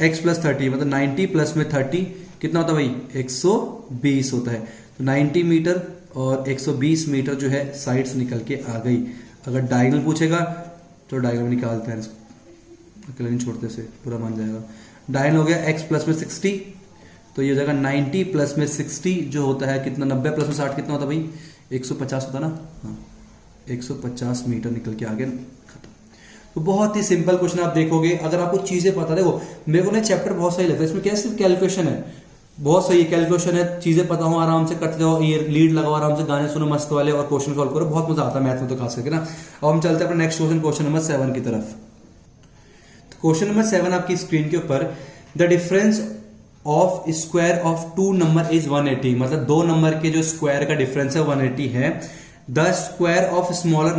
A: x प्लस 30 मतलब 90 प्लस में 30 कितना होता है भाई 120 होता है। तो 90 मीटर और 120 मीटर जो है साइड्स निकल के आ गई। अगर डायगोनल पूछेगा तो डायगोनल निकालते हैं, अकेले नहीं छोड़ते से पूरा मान जाएगा। डायगोनल हो गया x प्लस में 60, तो ये हो जाएगा 90 प्लस में 60 जो होता है कितना 90 प्लस में 60 कितना होता है भाई 150 होता ना, हाँ 150 मीटर निकल के आगे खत्म। तो बहुत ही सिंपल क्वेश्चन आप देखोगे, अगर आपको चीजें पता, देखो मेरे को ना चैप्टर बहुत सही लगता है, इसमें क्या सिर्फ कैलकुलेशन है, बहुत सही कैलकुलेशन है, चीजें पता हो आराम से करते जाओ, ये लीड लगाओ आराम से, गाने सुनो मस्त वाले और क्वेश्चन सॉल्व करो, बहुत मजा आता है मैथ में तो खास करके ना। अब हम चलते हैं अपने नेक्स्ट क्वेश्चन, क्वेश्चन नंबर 7 की तरफ। तो क्वेश्चन नंबर 7 आपकी स्क्रीन के ऊपर, the difference of square of two number is 180, मतलब दो नंबर के जो स्क्वायर का डिफरेंस है 180 है। The square of smaller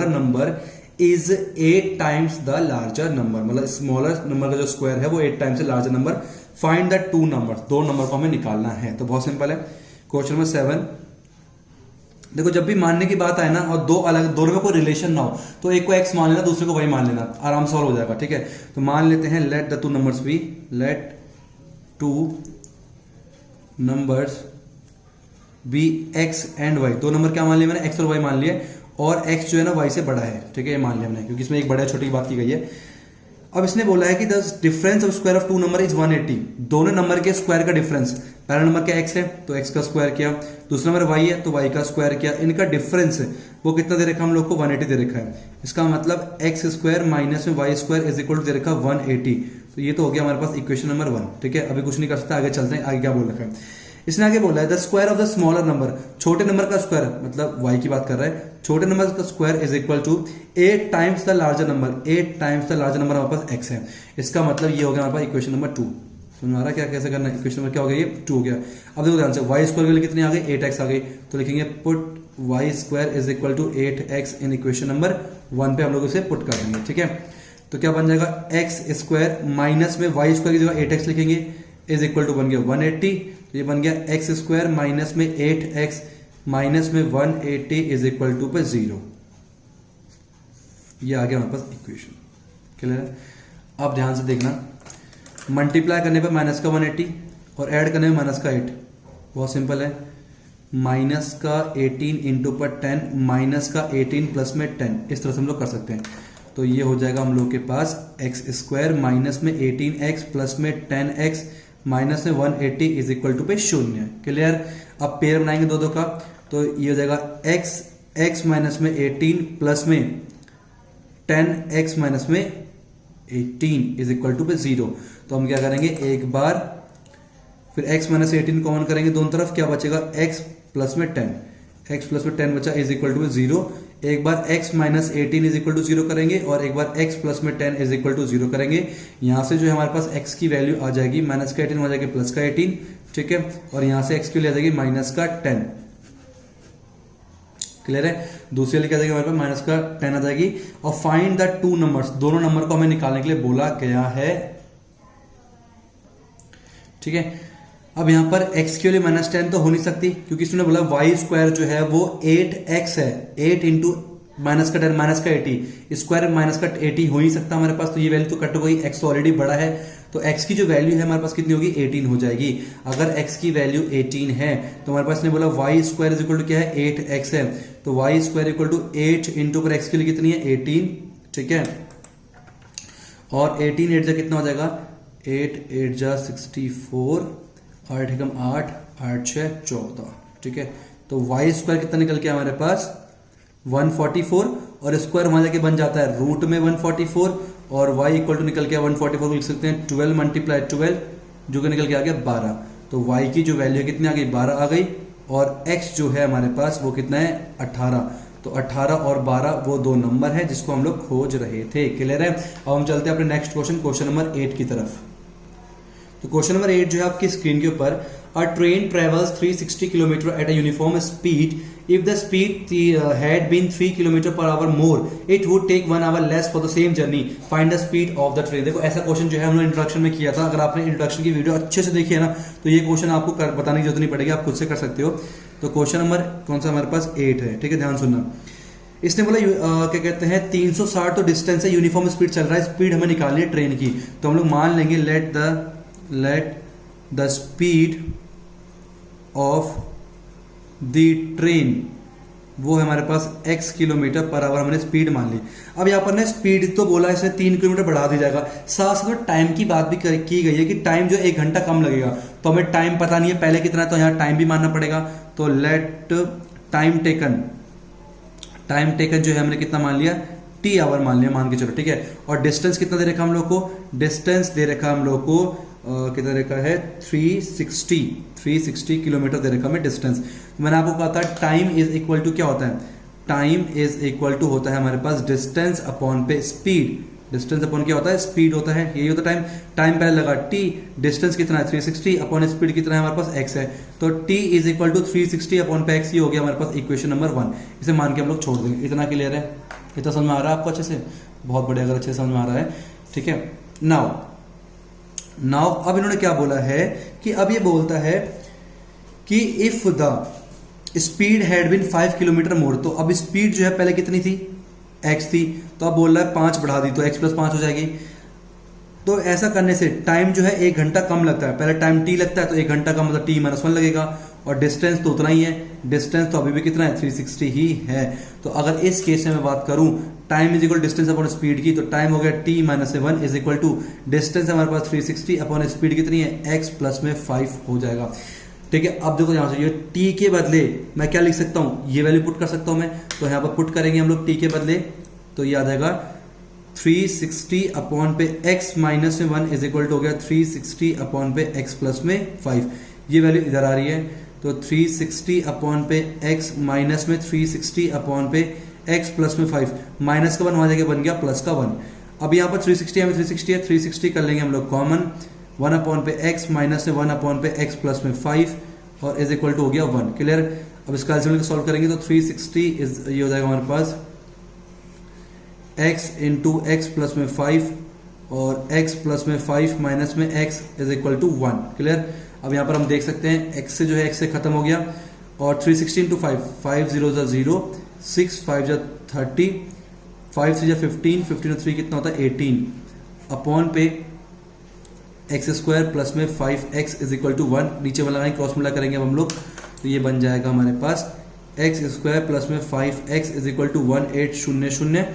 A: number is 8 times the larger number, मतलब स्मॉलर नंबर का जो स्क्वायर है वो 8 टाइम्स से larger number. Find the two number, दो नंबर को हमें निकालना है। तो बहुत सिंपल है। क्वेश्चन नंबर 7, देखो जब भी मानने की बात आए ना और दो अलग, दोनों में कोई रिलेशन ना हो, तो एक को एक्स मान लेना, दूसरे को वाई मान लेना, आराम सॉल्व हो जाएगा। ठीक है, तो मान लेते हैं let the two numbers be x and y. दो नंबर क्या मान लिया मैंने, एक्स और वाई मान लिए, और एक्स जो है ना वाई से बड़ा है। ठीक है, ये मान लिया हमने, क्योंकि इसमें एक बड़ा छोटी बात की गई है। अब इसने बोला है कि the difference of square of two number is 180, दोनों नंबर के स्क्वायर का डिफरेंस। पहला नंबर क्या एक्स है, तो एक्स का स्क्वायर किया, दूसरा नंबर वाई है तो वाई का स्क्वायर किया, इनका डिफरेंस वो कितना दे रखा हम लोग को, 180 दे रखा है। इसका मतलब एक्स स्क्वायर माइनस में y square is equal to दे रखा 180। तो ये तो हो गया हमारे पास इक्वेशन नंबर 1। ठीक है, अभी कुछ नहीं कर सकता, आगे चलते हैं, आगे क्या बोल रखा है इसने। आगे बोला है the square of the smaller number, छोटे नंबर का स्क्वायर, मतलब वाई की बात कर रहा है, छोटे नंबर का square is equal to 8 times the larger number. 8 times the larger number हमारे पास एक्स है। इसका मतलब ये हो गया हमारे पास इक्वेशन नंबर 2। समझ आ रहा क्या कैसे करना है, इक्वेशन नंबर क्या हो गया, ये 2 हो गया। अब देखो ध्यान से, वाई स्क्वायर के लिए कितनी आ गई, 8x आ गई, तो लिखेंगे put y square is equal to 8x in equation number 1 पे हम लोग इसे पुट कर देंगे। ठीक है, तो क्या बन जाएगा, एक्स स्क्वायर माइनस में वाई स्क्वायर की जगह 8x लिखेंगे इज इक्वल टू बन गया 180। तो ये बन गया एक्स स्क्वायर माइनस में 8x माइनस में 180 इज इक्वल टू पे 0। ये आ गया हमारे पास इक्वेशन। क्लियर है। अब ध्यान से देखना, मल्टीप्लाई करने पे माइनस का 180 और ऐड करने में माइनस का 8, बहुत सिंपल है। माइनस का 18 इंटू पर 10 माइनस का 18 प्लस में 10, इस तरह से हम लोग कर सकते हैं। तो ये हो जाएगा हम लोग के पास एक्स स्क्वायर माइनस में 18x प्लस में 10x माइनस में 180 इज इक्वल टू पे 0। क्लियर। अब पेयर बनाएंगे दो का, तो ये हो जाएगा x माइनस में 18 प्लस में 10x माइनस में 18 इज इक्वल टू पे 0। तो हम क्या करेंगे, एक बार फिर x माइनस 18 कॉमन करेंगे दोनों तरफ, क्या बचेगा, x प्लस में 10, x प्लस में 10 बचा इज इक्वल टू 0। एक बार x minus 18 is equal to 0 करेंगे और एक बार x प्लस में 10 इज इक्वल टू 0 करेंगे। यहां से जो है हमारे पास x की वैल्यू आ जाएगी, माइनस का 18 हो जाएगी प्लस का 18। ठीक है, और यहां से x की वैल्यू आ जाएगी माइनस का 10। क्लियर है। दूसरी वाली क्या जाएगी हमारे पास, माइनस का 10 आ जाएगी। और फाइंड द टू नंबर्स, दोनों नंबर को हमें निकालने के लिए बोला गया है। ठीक है, अब यहां पर x के लिए माइनस 10 तो हो नहीं सकती, क्योंकि इसने बोला y स्क्वायर जो है वो 8x है, 8 इंटू माइनस का 10 माइनस का 80 स्क्वायर माइनस का 80 हो ही सकता हमारे पास। तो ये वैल्यू तो कट हो गई, x तो ऑलरेडी बड़ा है, तो x की जो वैल्यू है हमारे पास कितनी होगी, 18 हो जाएगी। अगर x की वैल्यू 18 है तो हमारे पास ने बोला y स्क्वायर इक्वल टू क्या है, 8x है, तो y square equal to 8 into पर x के लिए कितनी है, 18। ठीक है, और 18 8 जा कितना हो जाएगा, 8 8 जा 64, 8 एकम 8, 8 6 14। ठीक है, तो y स्क्वायर कितना निकल के हमारे पास 144, और स्क्वायर वहां जाके बन जाता है रूट में 144, और y इक्वल टू निकल के 144 को लिख सकते हैं 12 मल्टीप्लाई 12, जो कि निकल के आ गया 12। तो y की जो वैल्यू है कितनी आ गई, 12 आ गई, और x जो है हमारे पास वो कितना है, 18। तो 18 और 12 वो दो नंबर है जिसको हम लोग खोज रहे थे। क्लियर है। अब हम चलते हैं अपने नेक्स्ट क्वेश्चन, क्वेश्चन नंबर 8 की तरफ। तो क्वेश्चन नंबर 8 जो है आपकी स्क्रीन के ऊपर, a train travels 360 kilometre at a uniform speed, if the speed had been 3 kilometre per hour more it would take 1 hour less for the same journey, find the speed of the train. देखो ऐसा question जो है हम लोग introduction में किया था, अगर आपने इंट्रोडक्शन की वीडियो अच्छे से देखी है ना, तो ये क्वेश्चन आपको बताने की जरूरत नहीं पड़ेगी, आप खुद से कर सकते हो। तो क्वेश्चन नंबर कौन सा हमारे पास 8 है। ठीक है, ध्यान सुनना। इसने बोला क्या कहते हैं 360 तो डिस्टेंस है, यूनिफॉर्म स्पीड चल रहा है, स्पीड हमें निकालनी है ट्रेन की। तो हम लोग मान लेंगे let the speed of the train, वो है हमारे पास x किलोमीटर पर आवर, हमने स्पीड मान ली। अब यहाँ पर ना स्पीड तो बोला इसने 3 किलोमीटर बढ़ा दी जाएगा, साथ साथ टाइम की बात भी की गई है कि टाइम जो 1 घंटा कम लगेगा। तो हमें टाइम पता नहीं है पहले कितना है, तो यहाँ टाइम भी मानना पड़ेगा। तो लेट टाइम टेकन जो है हमने कितना मान लिया, t आवर मान लिया, मान के चलो। ठीक है, और डिस्टेंस कितना दे रखा हम लोग को, डिस्टेंस दे रखा हम लोग को कितना दे रखा है 360 किलोमीटर दे रखा हमें डिस्टेंस। मैंने आपको कहा था टाइम इज इक्वल टू क्या होता है, टाइम इज इक्वल टू होता है हमारे पास डिस्टेंस अपॉन पे स्पीड। डिस्टेंस अपॉन क्या होता है, स्पीड होता है, यही होता है टाइम। टाइम पहले लगा t, डिस्टेंस कितना है 360 अपॉन स्पीड कितना है हमारे पास x है, तो t is equal to 360 upon पे x, ये हो गया हमारे पास इक्वेशन नंबर 1। इसे मान के हम लोग छोड़ देंगे। इतना क्लियर है, इतना समझ में आ रहा है आपको अच्छे से? बहुत बढ़िया, अगर अच्छे से समझ में आ रहा है, ठीक है। नाउ अब इन्होंने क्या बोला है कि अब ये बोलता है कि if the speed had been 5 kilometre more, तो अब स्पीड जो है पहले कितनी थी, x थी, तो अब बोल रहा है 5 बढ़ा दी तो x + 5 हो जाएगी। तो ऐसा करने से टाइम जो है 1 घंटा कम लगता है, पहले टाइम t लगता है तो 1 घंटा का मतलब t - 1 लगेगा, और डिस्टेंस तो उतना ही है, डिस्टेंस तो अभी भी कितना है 360 ही है। तो अगर इस केस में मैं बात करूं time is equal distance upon speed की, तो टाइम हो गया t - 1 is equal to distance हमारे पास 360 अपॉन स्पीड कितनी है, x + 5 हो जाएगा। ठीक है, अब देखो यहां से ये t के बदले मैं क्या लिख सकता हूं, ये वैल्यू पुट कर सकता हूं मैं, तो यहां पर पुट करेंगे हम लोग t के बदले, तो ये आ जाएगा 360 अपॉन पे x - 1 इज इक्वल टू हो गया 360 अपॉन पे x + 5। ये वैल्यू इधर आ रही है, तो 360 अपॉन पे x माइनस में 360 अपॉन पे x + 5, माइनस का 1 वहां जाके बन गया प्लस का 1। अब यहाँ पर 360 है, 360 है, 360 कर लेंगे हम लोग कॉमन, 1 अपॉन पे x माइनस में 1 अपॉन पे x + 5 और इज इक्वल टू हो गया 1। क्लियर? अब इसका एल्सीएम को सॉल्व करेंगे तो 360 ये हो जाएगा हमारे पास x इंटू x + 5 और x + 5 माइनस में x is equal to 1। Clear? अब यहाँ पर हम देख सकते हैं x से जो है x से खत्म हो गया, और 360 इंटू 5, 5 0 0, 6 5 30, 5 3 15, 15 3 कितना होता है 18 अपॉन पे x² प्लस में 5x इज इक्वल टू 1। नीचे वाला लाइन क्रॉस मल्टीप्लाई करेंगे अब हम लोग, तो ये बन जाएगा हमारे पास x² प्लस में 5x is equal to 1800,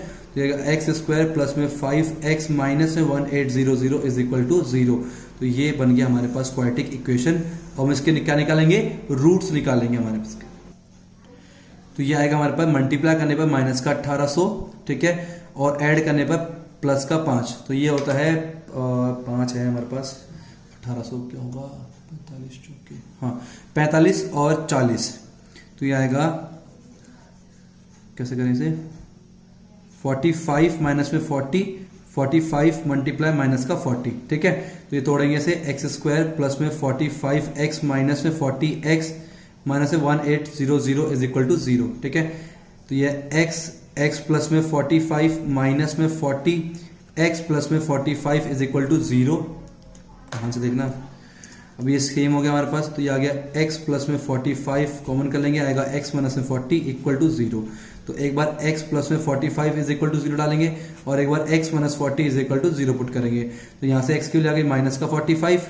A: x² plus में 5x माइनस में 1800 इज इक्वल टू 0। तो ये बन गया हमारे पास क्वाड्रेटिक इक्वेशन, और हम इसके क्या निकालेंगे, रूट्स निकालेंगे हमारे पास। तो ये आएगा हमारे पास मल्टीप्लाई करने पर माइनस का 1800, ठीक है, और ऐड करने पर प्लस का 5, तो ये होता है 5 है हमारे पास, 1800 क्या होगा 45 चौके, हाँ 45 और 40, तो ये आएगा कैसे करें इसे, 45 माइनस में 40, 45 मल्टीप्लाई माइनस का 40, ठीक है। तो ये तोड़ेंगे इसे, x² प्लस में 45x माइनस में 40x माइनस में 1800 इज इक्वल टू 0, ठीक है। तो ये x प्लस में 45 माइनस में 40x प्लस में 45 इज इक्वल टू 0। ध्यान से देखना, अब ये सेम हो गया हमारे पास, तो ये आ गया x प्लस में 45 कॉमन कर लेंगे, आएगा x माइनस में 40 इक्वल टू 0। तो एक बार x प्लस में 45 इज इक्वल टू 0 डालेंगे, और एक बार x minus 40 is equal to 0 put करेंगे। तो यहाँ से x की वैल्यू आ गई माइनस का 45,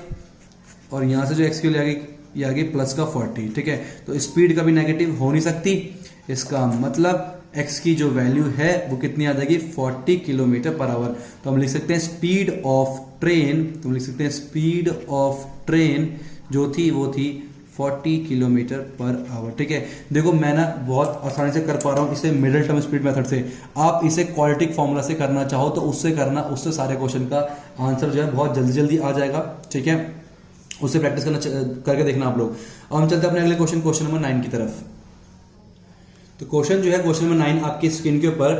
A: और यहाँ से जो x की वैल्यू आ गई ये आ गई प्लस का 40, ठीक है। तो स्पीड कभी नेगेटिव हो नहीं सकती, इसका मतलब x की जो वैल्यू है वो कितनी आ जाएगी 40 km/h। तो हम लिख सकते हैं स्पीड ऑफ ट्रेन, तो हम लिख सकते हैं स्पीड ऑफ ट्रेन जो थी वो थी 40 km/h, ठीक है। देखो मैं ना बहुत आसानी से कर पा रहा हूँ इसे मिडिल टर्म स्पीड मेथड से, आप इसे क्वाड्रेटिक फॉर्मूला से करना चाहो तो उससे करना, उससे सारे क्वेश्चन का आंसर जो है बहुत जल्दी जल्दी आ जाएगा, ठीक है। उससे प्रैक्टिस करके देखना आप लोग। अब हम चलते हैं अपने अगले क्वेश्चन नंबर 9 की तरफ। तो क्वेश्चन जो है क्वेश्चन नंबर 9 आपकी स्क्रीन के ऊपर,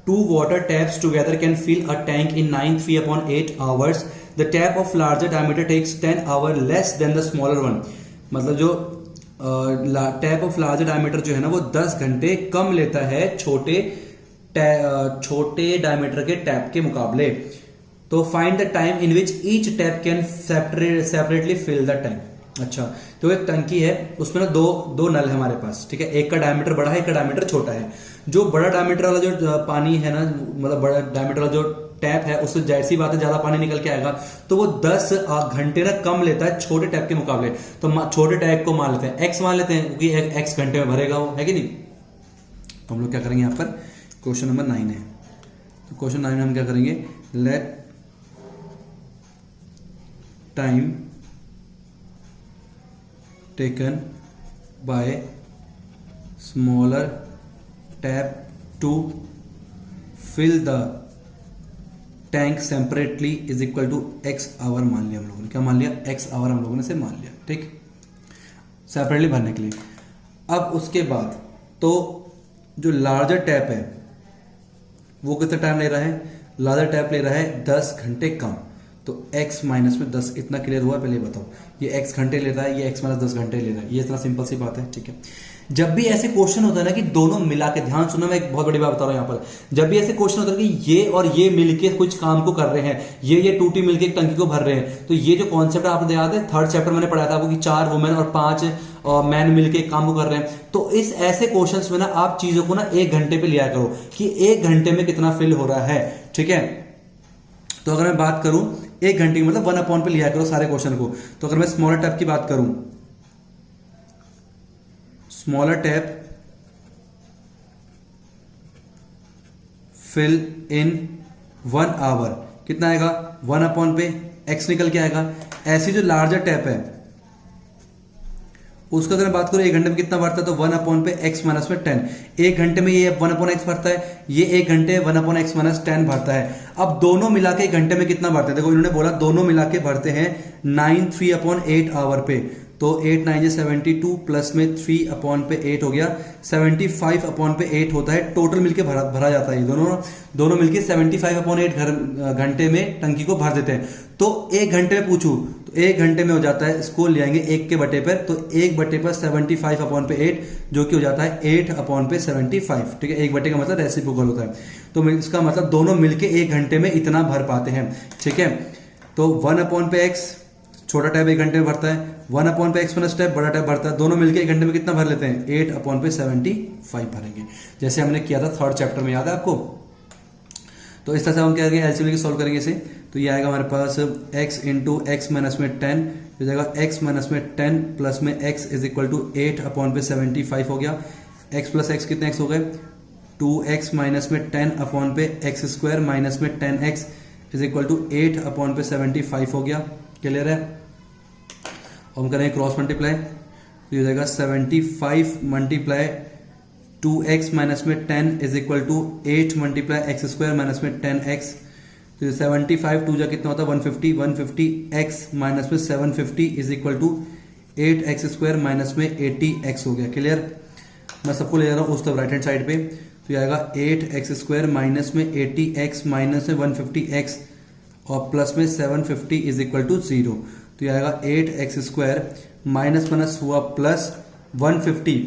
A: 2 water taps together can fill a tank in 3/8 hours. The tap of larger diameter takes 10 hours less than the smaller one. मतलब जो टैप ऑफ लार्जर डायमीटर जो है ना वो 10 घंटे कम लेता है छोटे डायमीटर के टैप के मुकाबले। तो find the time in which each tap can separately fill the tank. अच्छा, तो एक टंकी है उसमें ना दो नल है हमारे पास, ठीक है। एक का डायमीटर बड़ा है, एक का डायमीटर छोटा है। जो बड़ा डायमीटर वाला जो पानी है ना, मतलब बड़ा डायमीटर वाला जो टैप है उससे जाहिर सी बात है ज्यादा पानी निकल के आएगा, तो वो 10 घंटे ना कम लेता है छोटे टैप के मुकाबले। तो छोटे टैप को मान लेते हैं x मान लेते हैं, क्योंकि x घंटे में भरेगा वो, है कि नहीं। तो हम लोग क्या करेंगे यहाँ पर, क्वेश्चन नंबर 9 है, तो क्वेश्चन 9 में हम क्या करेंगे, let time taken by smaller tap to fill the tank separately is equal to x hour मान लिया हम लोगों ने। क्या मान लिया, x आवर हम लोगों ने से मान लिया, ठीक, सेपरेटली भरने के लिए। अब उसके बाद तो जो लार्जर टैप है वो कितना टाइम ले रहा है, लार्जर टैप ले रहा है 10 घंटे कम, तो x माइनस में 10, इतना क्लियर हुआ? पहले बताओ, ये x घंटे ले रहा है, ये x माइनस 10 घंटे ले रहा है, ये इतना सिंपल सी बात है, ठीक है। जब भी ऐसे क्वेश्चन होता है ना कि दोनों मिला के, ध्यान सुनो मैं एक बहुत बड़ी बात बता रहा हूं यहां पर, जब भी ऐसे क्वेश्चन होता है कि ये और ये मिलके कुछ काम को कर रहे हैं, ये टूटी मिलके एक टंकी को भर रहे हैं, तो ये जो कॉन्सेप्ट आपने याद है, थर्ड चैप्टर मैंने पढ़ाया था आपको कि 4 वुमेन और 5 मैन मिलके एक काम को कर रहे हैं, तो इस ऐसे क्वेश्चंस में ना आप चीजों को ना 1 घंटे पे लिया करो कि 1 घंटे में कितना फिल हो रहा है, ठीक है। तो अगर मैं बात करूं 1 घंटे की, मतलब 1 पे लिया करो सारे क्वेश्चन को। तो अगर मैं स्मॉलर टैप की बात करूं, smaller tap fill in 1 hour, कितना आएगा 1 पे x निकल के आएगा। ऐसी जो लार्जर टैप है उसका अगर मैं बात करूं 1 घंटे में कितना बढ़ता है, तो 1 पे x माइनस में 10, 1 घंटे में ये 1/x भरता है, ये 1 घंटे 1/x माइनस 10 भरता है। अब दोनों मिला के 1 घंटे में कितना भरते हैं, देखो इन्होंने बोला दोनों मिला के भरते हैं 9 3/8 आवर पे, तो 8 9 72 प्लस में 3/8 हो गया 75/8 होता है, टोटल मिलके भरा जाता है, दोनों मिलके 75/8 घंटे में टंकी को भर देते हैं। तो 1 घंटे में पूछूं तो 1 घंटे में हो जाता है, इसको ले आएंगे 1 के बटे पर, तो 1 बटे पर 75/8 जो कि हो जाता है 8/75, ठीक है। 1 बटे का मतलब रेसिप्रोकल होता है, तो इसका मतलब दोनों मिलके 1 घंटे में इतना भर पाते हैं, ठीक है। तो 1 पे x, छोटा टैप 1 घंटे में भरता है, 1 पे x माइनस टैप बड़ा टैप भरता है, दोनों मिलके 1 घंटे में कितना भर लेते हैं, 8/75 भरेंगे, जैसे हमने किया था 3rd चैप्टर में, याद है आपको। तो इस तरह से हम क्या करेंगे, एलसीएम लेके सॉल्व करेंगे इसे, तो ये आएगा हमारे पास x इंटू एक्स माइनस में 10, हो जाएगा x माइनस में 10 प्लस में x इज इक्वल टू 8/75 हो गया। x प्लस x कितने x हो गए, 2x माइनस में 10 पे x स्क्वायर माइनस में 10x इज इक्वल टू 8/75 हो गया, क्लियर है। और हम करेंगे क्रॉस मल्टीप्लाई, तो ये हो जाएगा 75 मल्टीप्लाई 2x माइनस में 10 is equal to 8 multiply x square minus में 10x, तो 75 2 जा कितना होता है 150 x माइनस में 750 is equal to 8x square minus में 80x हो गया, क्लियर। मैं सबको ले जा रहा हूँ उस तरफ राइट हैंड साइड पे, तो ये आएगा 8x स्क्वायर माइनस में 80x माइनस में 150x और प्लस में 750 इज इक्वल टू 0, तो ये आएगा 8x स्क्वायर माइनस माइनस हुआ प्लस 150,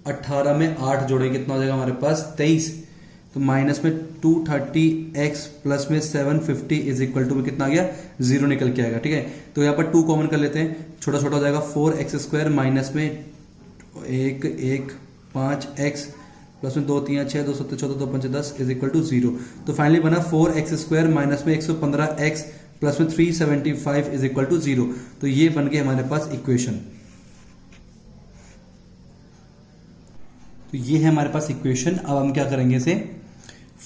A: 18 में 8 जोड़े कितना हो जाएगा हमारे पास 23, तो माइनस में 230x प्लस में 750 इज इक्वल टू में कितना आ गया 0 निकल के आएगा, ठीक है। तो यहाँ पर 2 कॉमन कर लेते हैं, छोटा छोटा हो जाएगा 4x स्क्वायर माइनस में 1 5x प्लस में 2 3 6 2 7 14 2 5 10 इज इक्वल टू 0, तो फाइनली बना 4x स्क्वायर माइनस में 115x प्लस में 375 इज इक्वल टू 0, तो ये बन गए हमारे पास इक्वेशन। तो ये है हमारे पास इक्वेशन। अब हम क्या करेंगे, इसे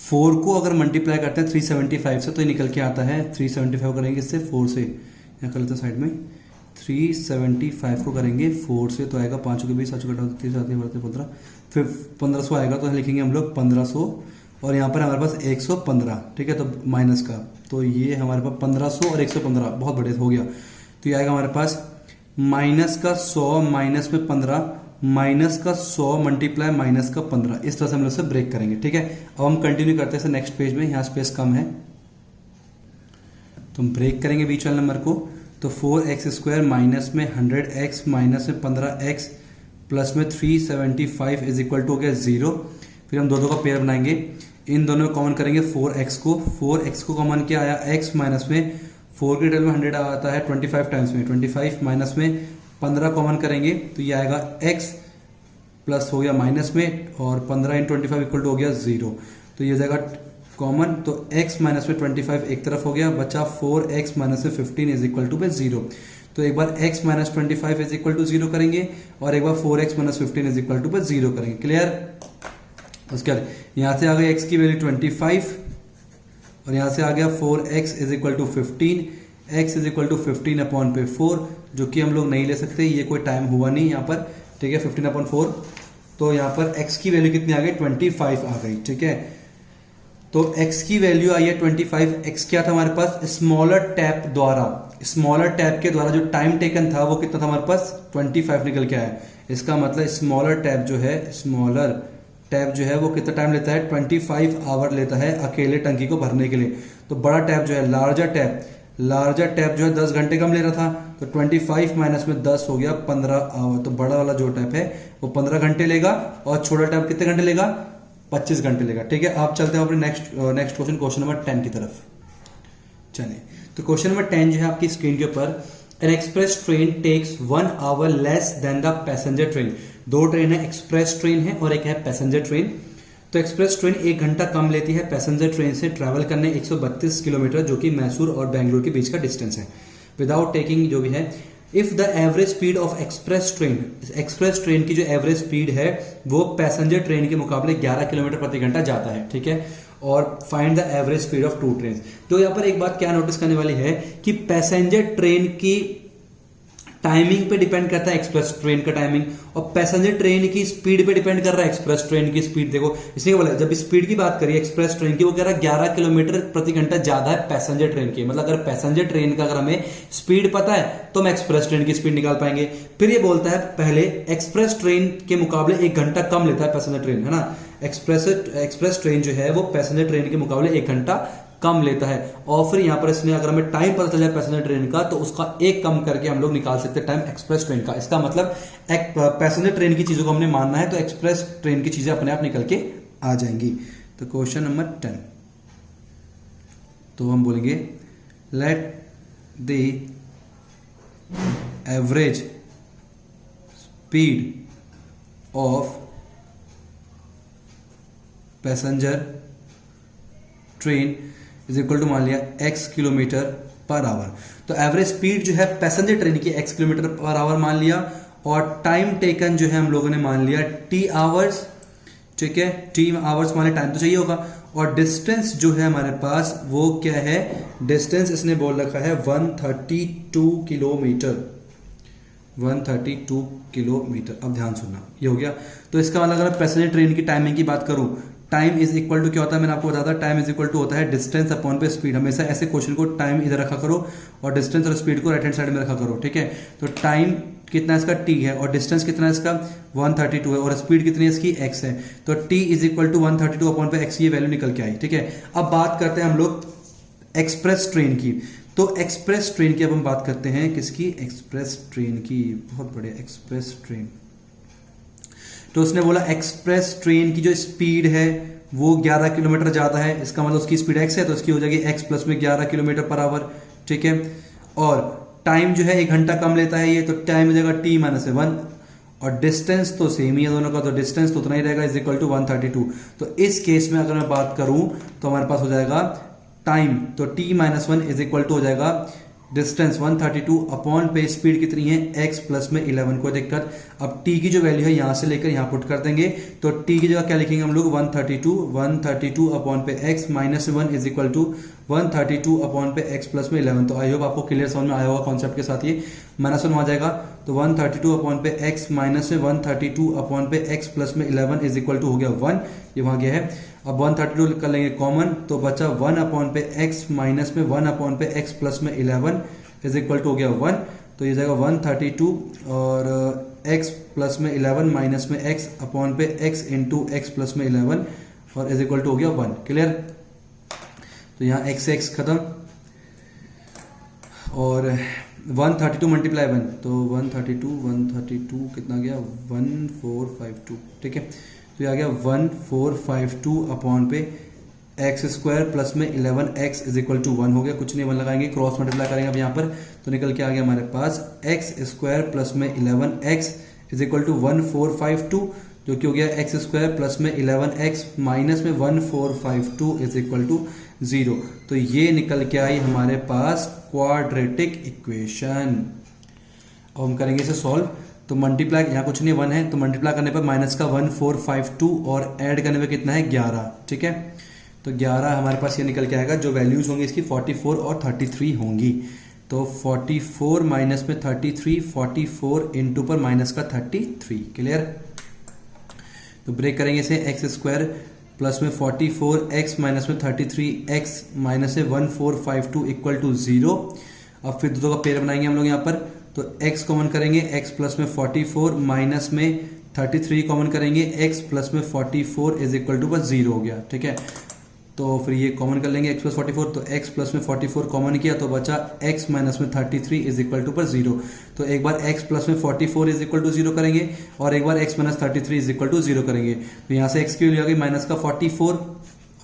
A: 4 को अगर मल्टीप्लाई करते हैं 375 से तो ये निकल के आता है 375 करेंगे इससे 4 से, यहाँ कर लेते हैं साइड में, 375 को करेंगे 4 से तो आएगा 5 के 20 7 15, फिर 1500 आएगा, तो लिखेंगे हम लोग 1500 और यहाँ पर हमारे पास 115, ठीक है, तो माइनस का, तो ये हमारे पास 1500 और 115 बहुत बड़े हो गया, तो ये आएगा हमारे पास माइनस का 100 माइनस में 15 माइनस का 100 मल्टीप्लाई माइनस का 15, इस तरह से हम लोग से ब्रेक करेंगे, ठीक है। अब हम कंटिन्यू करते हैं नेक्स्ट पेज में, यहाँ स्पेस कम है तो हम ब्रेक करेंगे बीच वाले नंबर को, तो 4x स्क्वायर माइनस में 100x माइनस में 15x प्लस में 375 इज इक्वल टू हो गया 0। फिर हम दोनों का पेयर बनाएंगे, इन दोनों में कॉमन करेंगे 4x को कॉमन क्या आया x माइनस में 4 के टेबल में 100 आता है 25 टाइम्स में 25 माइनस में 15 कॉमन करेंगे तो ये आएगा x प्लस हो गया माइनस में और 15 इन 25 इक्वल टू हो गया 0, तो ये हो जाएगा कॉमन, तो x माइनस में 25 एक तरफ हो गया, बचा 4x माइनस में 15 इज इक्वल टू 0। तो एक बार x minus 25 is equal to 0 करेंगे और एक बार 4x minus 15 is equal to 0 करेंगे, क्लियर। उसके बाद यहाँ से आ गया x की वैल्यू 25 और यहाँ से आ गया 4x is equal to 15, x is equal to 15 upon पे 4, जो कि हम लोग नहीं ले सकते, ये कोई टाइम हुआ नहीं यहाँ पर, ठीक है, 15 अपॉन 4, तो यहाँ पर x की वैल्यू कितनी आ गई 25 आ गई, ठीक है। तो x की वैल्यू आई है 25, x क्या था हमारे पास स्मॉलर टैप द्वारा, स्मॉलर टैप के द्वारा जो टाइम टेकन था वो कितना था हमारे पास 25 निकल के आया, इसका मतलब स्मॉलर टैप जो है, स्मॉलर टैप जो है वो कितना टाइम लेता है, 25 आवर लेता है अकेले टंकी को भरने के लिए। तो बड़ा टैप जो है, लार्जर टैप जो है 10 घंटे कम ले रहा था, तो 25 माइनस में 10 हो गया 15 आवर। तो बड़ा वाला जो टैप है वो 15 घंटे लेगा और छोटा टैप कितने घंटे लेगा, 25 घंटे लेगा। ठीक है, आप चलते हैं अपने नेक्स्ट क्वेश्चन नंबर 10 की तरफ। चलिए, तो क्वेश्चन नंबर 10 जो है आपकी स्क्रीन के ऊपर, an express train takes 1 hour less than the passenger train. दो ट्रेन है, एक्सप्रेस ट्रेन है और एक है पैसेंजर ट्रेन। तो एक्सप्रेस ट्रेन 1 घंटा कम लेती है पैसेंजर ट्रेन से ट्रैवल करने 132 किलोमीटर, जो कि मैसूर और बेंगलुरु के बीच का डिस्टेंस है, विदाउट टेकिंग जो भी है। If the average speed of express train की जो एवरेज स्पीड है वो पैसेंजर ट्रेन के मुकाबले 11 किलोमीटर प्रति घंटा जाता है। ठीक है, और find the average speed of 2 train. तो यहाँ पर एक बात क्या नोटिस करने वाली है कि पैसेंजर ट्रेन की टाइमिंग पे डिपेंड करता है एक्सप्रेस ट्रेन का टाइमिंग, और पैसेंजर ट्रेन की स्पीड पे डिपेंड कर रहा है एक्सप्रेस ट्रेन की स्पीड। देखो इसलिए बोला, जब स्पीड की बात करिए एक्सप्रेस ट्रेन की, वो कह रहा है 11 किलोमीटर प्रति घंटा ज्यादा है पैसेंजर ट्रेन की। मतलब अगर पैसेंजर ट्रेन का अगर हमें स्पीड पता है तो हम एक्सप्रेस ट्रेन की स्पीड निकाल पाएंगे। फिर ये बोलता है पहले एक्सप्रेस ट्रेन के मुकाबले 1 घंटा कम लेता है पैसेंजर ट्रेन, है ना। एक्सप्रेस ट्रेन जो है वो पैसेंजर ट्रेन के मुकाबले 1 घंटा कम लेता है। और फिर यहां पर इसने अगर हमें टाइम पता चल जाए पैसेंजर ट्रेन का, तो उसका 1 कम करके हम लोग निकाल सकते हैं टाइम एक्सप्रेस ट्रेन का। इसका मतलब पैसेंजर ट्रेन की चीजों को हमने मानना है तो एक्सप्रेस ट्रेन की चीजें अपने आप निकल के आ जाएंगी। तो क्वेश्चन नंबर 10, तो हम बोलेंगे let the average speed of passenger train is equal to मान लिया x किलोमीटर पर आवर। तो एवरेज स्पीड जो है पैसेंजर ट्रेन की x किलोमीटर पर आवर मान लिया, और टाइम टेकन जो है हम लोगों ने मान लिया t आवर्स। ठीक है, t आवर्स मान लिया, टाइम तो चाहिए होगा। और डिस्टेंस जो है हमारे पास वो क्या है, डिस्टेंस इसने बोल रखा है 132 किलोमीटर, 132 किलोमीटर। अब ध्यान सुनना, ये हो गया। तो इसका मतलब अगर पैसेंजर ट्रेन की टाइमिंग की बात करूं, टाइम इज इक्वल टू क्या होता है, मैंने आपको बताया था, टाइम इज इक्वल टू होता है डिस्टेंस अपॉन पे स्पीड। हमेशा ऐसे क्वेश्चन को टाइम इधर रखा करो और डिस्टेंस और स्पीड को राइट हैंड साइड में रखा करो। ठीक है, तो टाइम कितना इसका t है और डिस्टेंस कितना है इसका 132 है, और स्पीड कितनी है इसकी x है। तो t is equal to 132 upon पे x, ये वैल्यू निकल के आई। ठीक है, अब बात करते हैं हम लोग एक्सप्रेस ट्रेन की। तो एक्सप्रेस ट्रेन की अब हम बात करते हैं किसकी, एक्सप्रेस ट्रेन की। बहुत बढ़िया, एक्सप्रेस ट्रेन। तो उसने बोला एक्सप्रेस ट्रेन की जो स्पीड है वो 11 किलोमीटर ज्यादा है, इसका मतलब उसकी स्पीड x है, तो उसकी हो जाएगी x प्लस में 11 किलोमीटर पर आवर। ठीक है, और टाइम जो है 1 घंटा कम लेता है ये, तो टाइम हो जाएगा t माइनस 1, और डिस्टेंस तो सेम ही है दोनों का, तो डिस्टेंस तो उतना ही रहेगा, इज इक्वल टू 132। तो इस केस में अगर मैं बात करूं तो हमारे पास हो जाएगा टाइम, तो t minus 1 is equal to हो जाएगा डिस्टेंस 132 अपॉन पे स्पीड कितनी है x प्लस में 11। कोई दिक्कत, अब t की जो वैल्यू है यहां से लेकर यहां पुट कर देंगे, तो t की जगह क्या लिखेंगे हम लोग 132 अपॉन पे x minus 1 is equal to 132 upon पे x प्लस में 11। तो आई होप आपको क्लियर समझ में आया होगा कॉन्सेप्ट के साथ। ये माइनस 1 आ जाएगा, तो 132 अपॉन पे x माइनस में 132 अपॉन पे x प्लस में 11 इज इक्वल टू हो गया 1, ये वहां गया है। अब 132 कर लेंगे कॉमन, तो बचा 1 अपॉन पे x माइनस में 1 अपॉन पे x प्लस में 11 इज इक्वल टू हो गया 1। तो ये जाएगा 132 और x प्लस में 11 माइनस में x अपॉन पे x इंटू एक्स प्लस में 11 और इज इक्वल टू हो गया 1। क्लियर, तो यहाँ x से x खत्म, और 132 मल्टीप्लाई 1, तो 132 कितना गया 1452। ठीक है, तो ये आ गया 1452 अपॉन पे एक्स स्क्वायर प्लस में 11x इज इक्वल टू 1 हो गया। कुछ नहीं, 1 लगाएंगे, क्रॉस मल्टीप्लाई करेंगे अब यहाँ पर, तो निकल के आ गया हमारे पास एक्स स्क्वायर प्लस में 11x इज इक्वल टू 1452, जो कि हो गया एक्स स्क्वायर प्लस में 11x माइनस में 1452 इज इक्वल टू 0। तो ये निकल के आई हमारे पास क्वाड्रेटिक इक्वेशन। अब हम करेंगे इसे सॉल्व। तो मल्टीप्लाई, यहाँ कुछ नहीं 1 है, तो मल्टीप्लाई करने पर माइनस का 1452 और ऐड करने पर कितना है 11। ठीक है, तो 11 हमारे पास ये निकल के आएगा। जो वैल्यूज होंगी इसकी 44 और 33 होंगी, तो 44 माइनस में 33, 44 इंटू पर माइनस का 33। क्लियर, तो ब्रेक करेंगे इसे, एक्स स्क्वायर प्लस में 44x माइनस में 33x माइनस से 1452 इक्वल टू 0। अब फिर दो का पेयर बनाएंगे हम लोग यहाँ पर, तो x कॉमन करेंगे, x प्लस में 44 माइनस में 33 कॉमन करेंगे, x प्लस में 44 इज इक्वल टू बस 0 हो गया। ठीक है, तो फिर ये कॉमन कर लेंगे x प्लस 44, तो x प्लस में 44 कॉमन किया तो बचा x माइनस में 33 इज इक्वल टू पर 0। तो एक बार x प्लस में 44 इज इक्वल टू 0 करेंगे और एक बार x minus 33 is equal to 0 करेंगे। तो यहाँ से x की वैल्यू आ गई माइनस का 44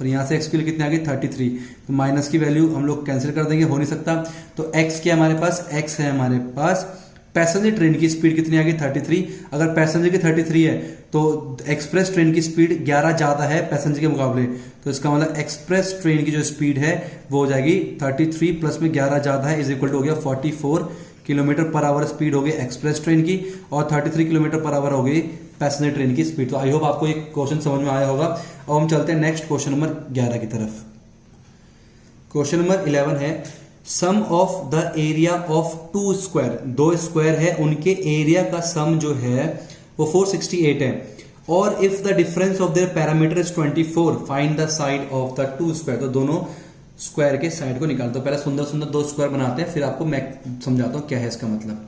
A: और यहाँ से x की वैल्यू कितनी आ गई 33। तो माइनस की वैल्यू हम लोग कैंसिल कर देंगे, हो नहीं सकता। तो x क्या हमारे पास, x है हमारे पास पैसेंजर ट्रेन की स्पीड कितनी आ गई 33। अगर पैसेंजर की 33 है तो एक्सप्रेस ट्रेन की स्पीड 11 ज्यादा है पैसेंजर के मुकाबले। तो इसका मतलब एक्सप्रेस ट्रेन की जो स्पीड है वो हो जाएगी 33 प्लस में 11 ज्यादा है इज इक्वल टू हो गया 44 किलोमीटर पर आवर स्पीड हो गई एक्सप्रेस ट्रेन की और 33 किलोमीटर पर आवर हो गई पैसेंजर ट्रेन की स्पीड। तो आई होप आपको एक क्वेश्चन समझ में आया होगा। अब हम चलते हैं नेक्स्ट क्वेश्चन नंबर 11 की तरफ। क्वेश्चन नंबर 11 है sum of the area of two square, दो स्क्वायर है उनके एरिया का सम जो है वो 468 है और if the difference of their parameter is 24 find the side of the two square. तो दोनों स्क्वायर के साइड को निकालते हो। पहले सुंदर सुंदर दो स्क्वायर बनाते हैं, फिर आपको मैं समझाता हूं क्या है इसका मतलब।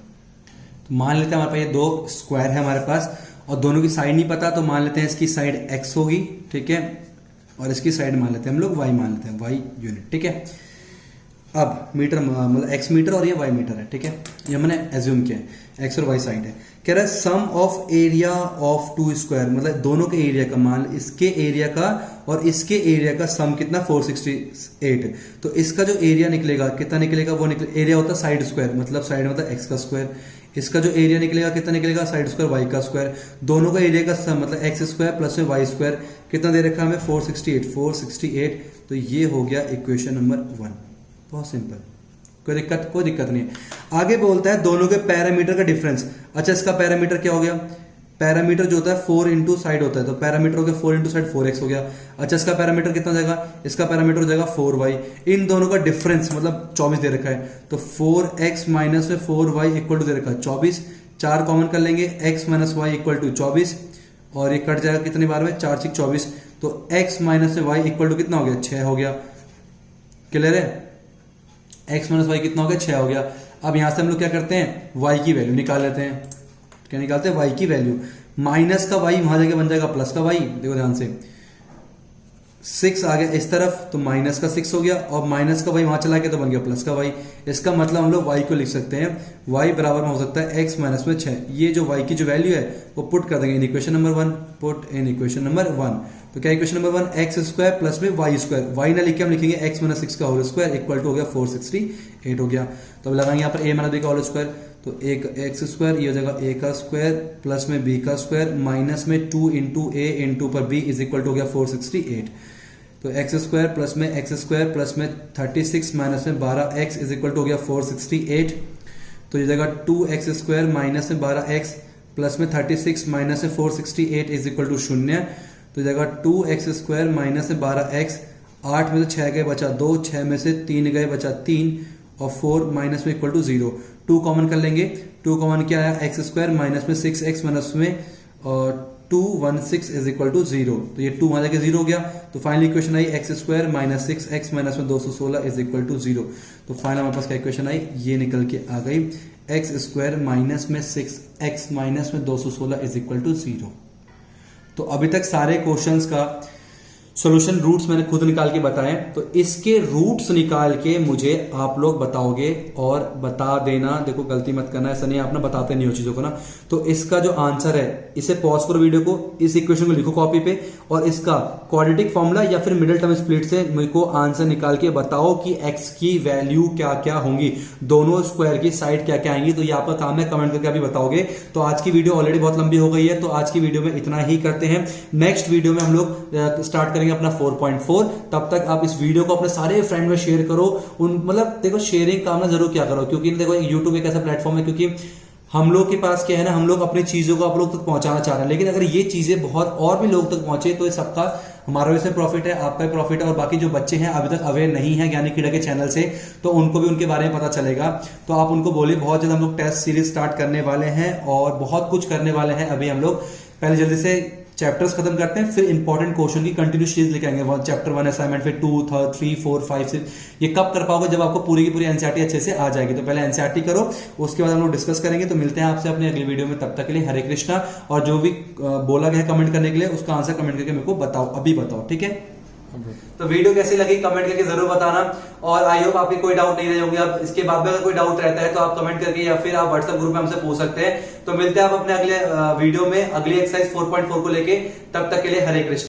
A: तो मान लेते हैं हमारे पास ये दो स्क्वायर है हमारे पास और दोनों की साइड नहीं पता, तो मान लेते हैं इसकी साइड x होगी, ठीक है, और इसकी साइड मान लेते हैं हम लोग y मान लेते हैं, y यूनिट। ठीक है, अब मीटर मतलब x मीटर और ये y मीटर है। ठीक है, ये मैंने एज्यूम किया है x और y साइड है। कह रहा है sum of area of two square, मतलब दोनों के एरिया का मान, इसके एरिया का और इसके एरिया का सम कितना 468। तो इसका जो एरिया निकलेगा कितना निकलेगा, वो एरिया होता है साइड स्क्वायर, मतलब साइड मतलब x का स्क्वायर। इसका जो एरिया निकलेगा कितना निकलेगा, साइड स्क्वायर y का स्क्वायर। दोनों का एरिया का सम मतलब x स्क्वायर प्लस में y स्क्वायर कितना दे रखा है हमें 468। तो ये हो गया इक्वेशन नंबर 1। बहुत सिंपल, कोई दिक्कत नहीं है। आगे बोलता है दोनों के पैरामीटर का डिफरेंस। अच्छा, इसका पैरामीटर क्या हो गया, पैरामीटर जो होता है 4 इंटू साइड होता है, तो पैरामीटर हो गया 4 इंटू साइड 4x हो गया। अच्छा, इसका पैरामीटर कितना हो जाएगा, इसका पैरामीटर हो जाएगा 4y। इन दोनों का डिफरेंस मतलब 24 दे रखा है, तो 4x माइनस में 4y इक्वल टू दे रखा है 24। 4 कॉमन कर लेंगे, x minus y equal to 24 और ये कट जाएगा कितनी बार में 4 6 24। तो x minus y equal to कितना हो गया 6 हो गया। क्लियर है, x माइनस वाई कितना हो गया 6 हो गया। अब यहां से हम लोग क्या करते हैं, y की वैल्यू निकाल लेते हैं। क्या निकालते हैं, y की वैल्यू। माइनस का y वहां जाके बन जाएगा प्लस का y, देखो ध्यान से 6 आ गया इस तरफ तो माइनस का 6 हो गया और माइनस का y वहां चला गया तो बन गया प्लस का y। इसका मतलब हम लोग y को लिख सकते हैं y बराबर में हो सकता है x माइनस में 6। ये जो y की जो वैल्यू है वो पुट कर देंगे इन equation number 1, put in equation number 1। तो क्या equation number 1, x square plus में वाई स्क्वायर, वाई ना लिख के हम लिखेंगे x माइनस 6 का होल स्क्वायर इक्वल टू हो गया 468 हो गया। तो अब लगाएंगे यहाँ पर a माइनस b का होल स्क्वायर, तो एक एक्स स्क्वायर ये हो जाएगा a का स्क्वायर प्लस में b का स्क्वायर माइनस में 2 इंटू a इंटू पर b इज इक्वल टू हो गया 468। तो एक्स स्क्वायर प्लस में एक्स स्क्वायर प्लस में 36 माइनस में 12x इज इक्वल टू हो गया 468। तो ये जगह 2x स्क्वायर माइनस में 12x प्लस में 36 माइनस में 468 इज इक्वल टू 0। तो जगह 2x स्क्वायर माइनस में 12x, 8 में से 6 गए बचा 2, 6 में से 3 गए बचा 3 और 4 माइनस में इक्वल टू 0। 2 कॉमन कर लेंगे, 2 कॉमन क्या आया एक्स स्क्वायर माइनस में 6x माइनस में 216 इज इक्वल टू 0। तो ये 2 वहां जाके 0 हो गया। तो फाइनल इक्वेशन आई x square minus 6x minus में 216 इज इक्वल टू 0। तो फाइनल हमारे पास क्या इक्वेशन आई, ये निकल के आ गई एक्स स्क्वायर माइनस में 6x माइनस में 216 इज इक्वल टू 0। तो अभी तक सारे क्वेश्चंस का सॉल्यूशन रूट्स मैंने खुद निकाल के बताए, तो इसके रूट्स निकाल के मुझे आप लोग बताओगे और बता देना। देखो गलती मत करना, ऐसा नहीं आप ना बताते नहीं हो चीजों को ना। तो इसका जो आंसर है इसे पॉज करो वीडियो को, इस इक्वेशन को लिखो कॉपी पे और इसका क्वाड्रेटिक फॉर्मूला या फिर मिडिल टर्म स्प्लिट से मेरे को आंसर निकाल के बताओ कि एक्स की वैल्यू क्या क्या होंगी, दोनों स्क्वायर की साइड क्या क्या आएंगी। तो ये आपका काम है, कमेंट करके अभी बताओगे। तो आज की वीडियो ऑलरेडी बहुत लंबी हो गई है, तो आज की वीडियो में इतना ही करते हैं। नेक्स्ट वीडियो में हम लोग स्टार्ट करेंगे अपना 4.4। तब तक आप इस वीडियो को अपने सारे फ्रेंड में शेयर करो। मतलब देखो शेयरिंग काम ना जरूर क्या करो, क्योंकि देखो यूट्यूब एक ऐसा प्लेटफॉर्म है, क्योंकि हम लोग के पास क्या है ना, हम लोग अपनी चीजों को आप लोग तक पहुंचाना चाह रहे हैं, लेकिन अगर ये चीजें बहुत और भी लोग तक पहुंचे तो ये सबका हमारा भी इसमें प्रॉफिट है, आपका भी प्रॉफिट है। और बाकी जो बच्चे हैं अभी तक अवेयर नहीं है ज्ञानी कीड़ा के चैनल से, तो उनको भी उनके बारे में पता चलेगा। तो आप उनको बोलिए बहुत जल्द हम लोग टेस्ट सीरीज स्टार्ट करने वाले हैं और बहुत कुछ करने वाले हैं। अभी हम लोग पहले जल्दी से चैप्टर्स खत्म करते हैं, फिर इंपॉर्टेंट क्वेश्चन की कंटिन्यू सीरीज लेके आएंगे, चैप्टर 1 असाइनमेंट, फिर 2, 3, 4, 5, 6। ये कब कर पाओगे? जब आपको पूरी की पूरी एनसीईआरटी अच्छे से आ जाएगी। तो पहले एनसीईआरटी करो, उसके बाद हम लोग डिस्कस करेंगे। तो मिलते हैं आपसे अपनी अगली वीडियो में, तब तक के लिए हरे कृष्णा। और जो भी बोला गया कमेंट करने के लिए, उसका आंसर कमेंट करके मेरे को बताओ, अभी बताओ, ठीक है? तो वीडियो कैसी लगी कमेंट करके जरूर बताना। और आई होप आपके कोई डाउट नहीं रहे होंगे। अब इसके बाद में अगर कोई डाउट रहता है तो आप कमेंट करके या फिर आप व्हाट्सएप ग्रुप में हमसे पूछ सकते हैं। तो मिलते हैं आप अपने अगले वीडियो में अगली एक्सरसाइज 4.4 को लेके। तब तक के लिए हरे कृष्ण।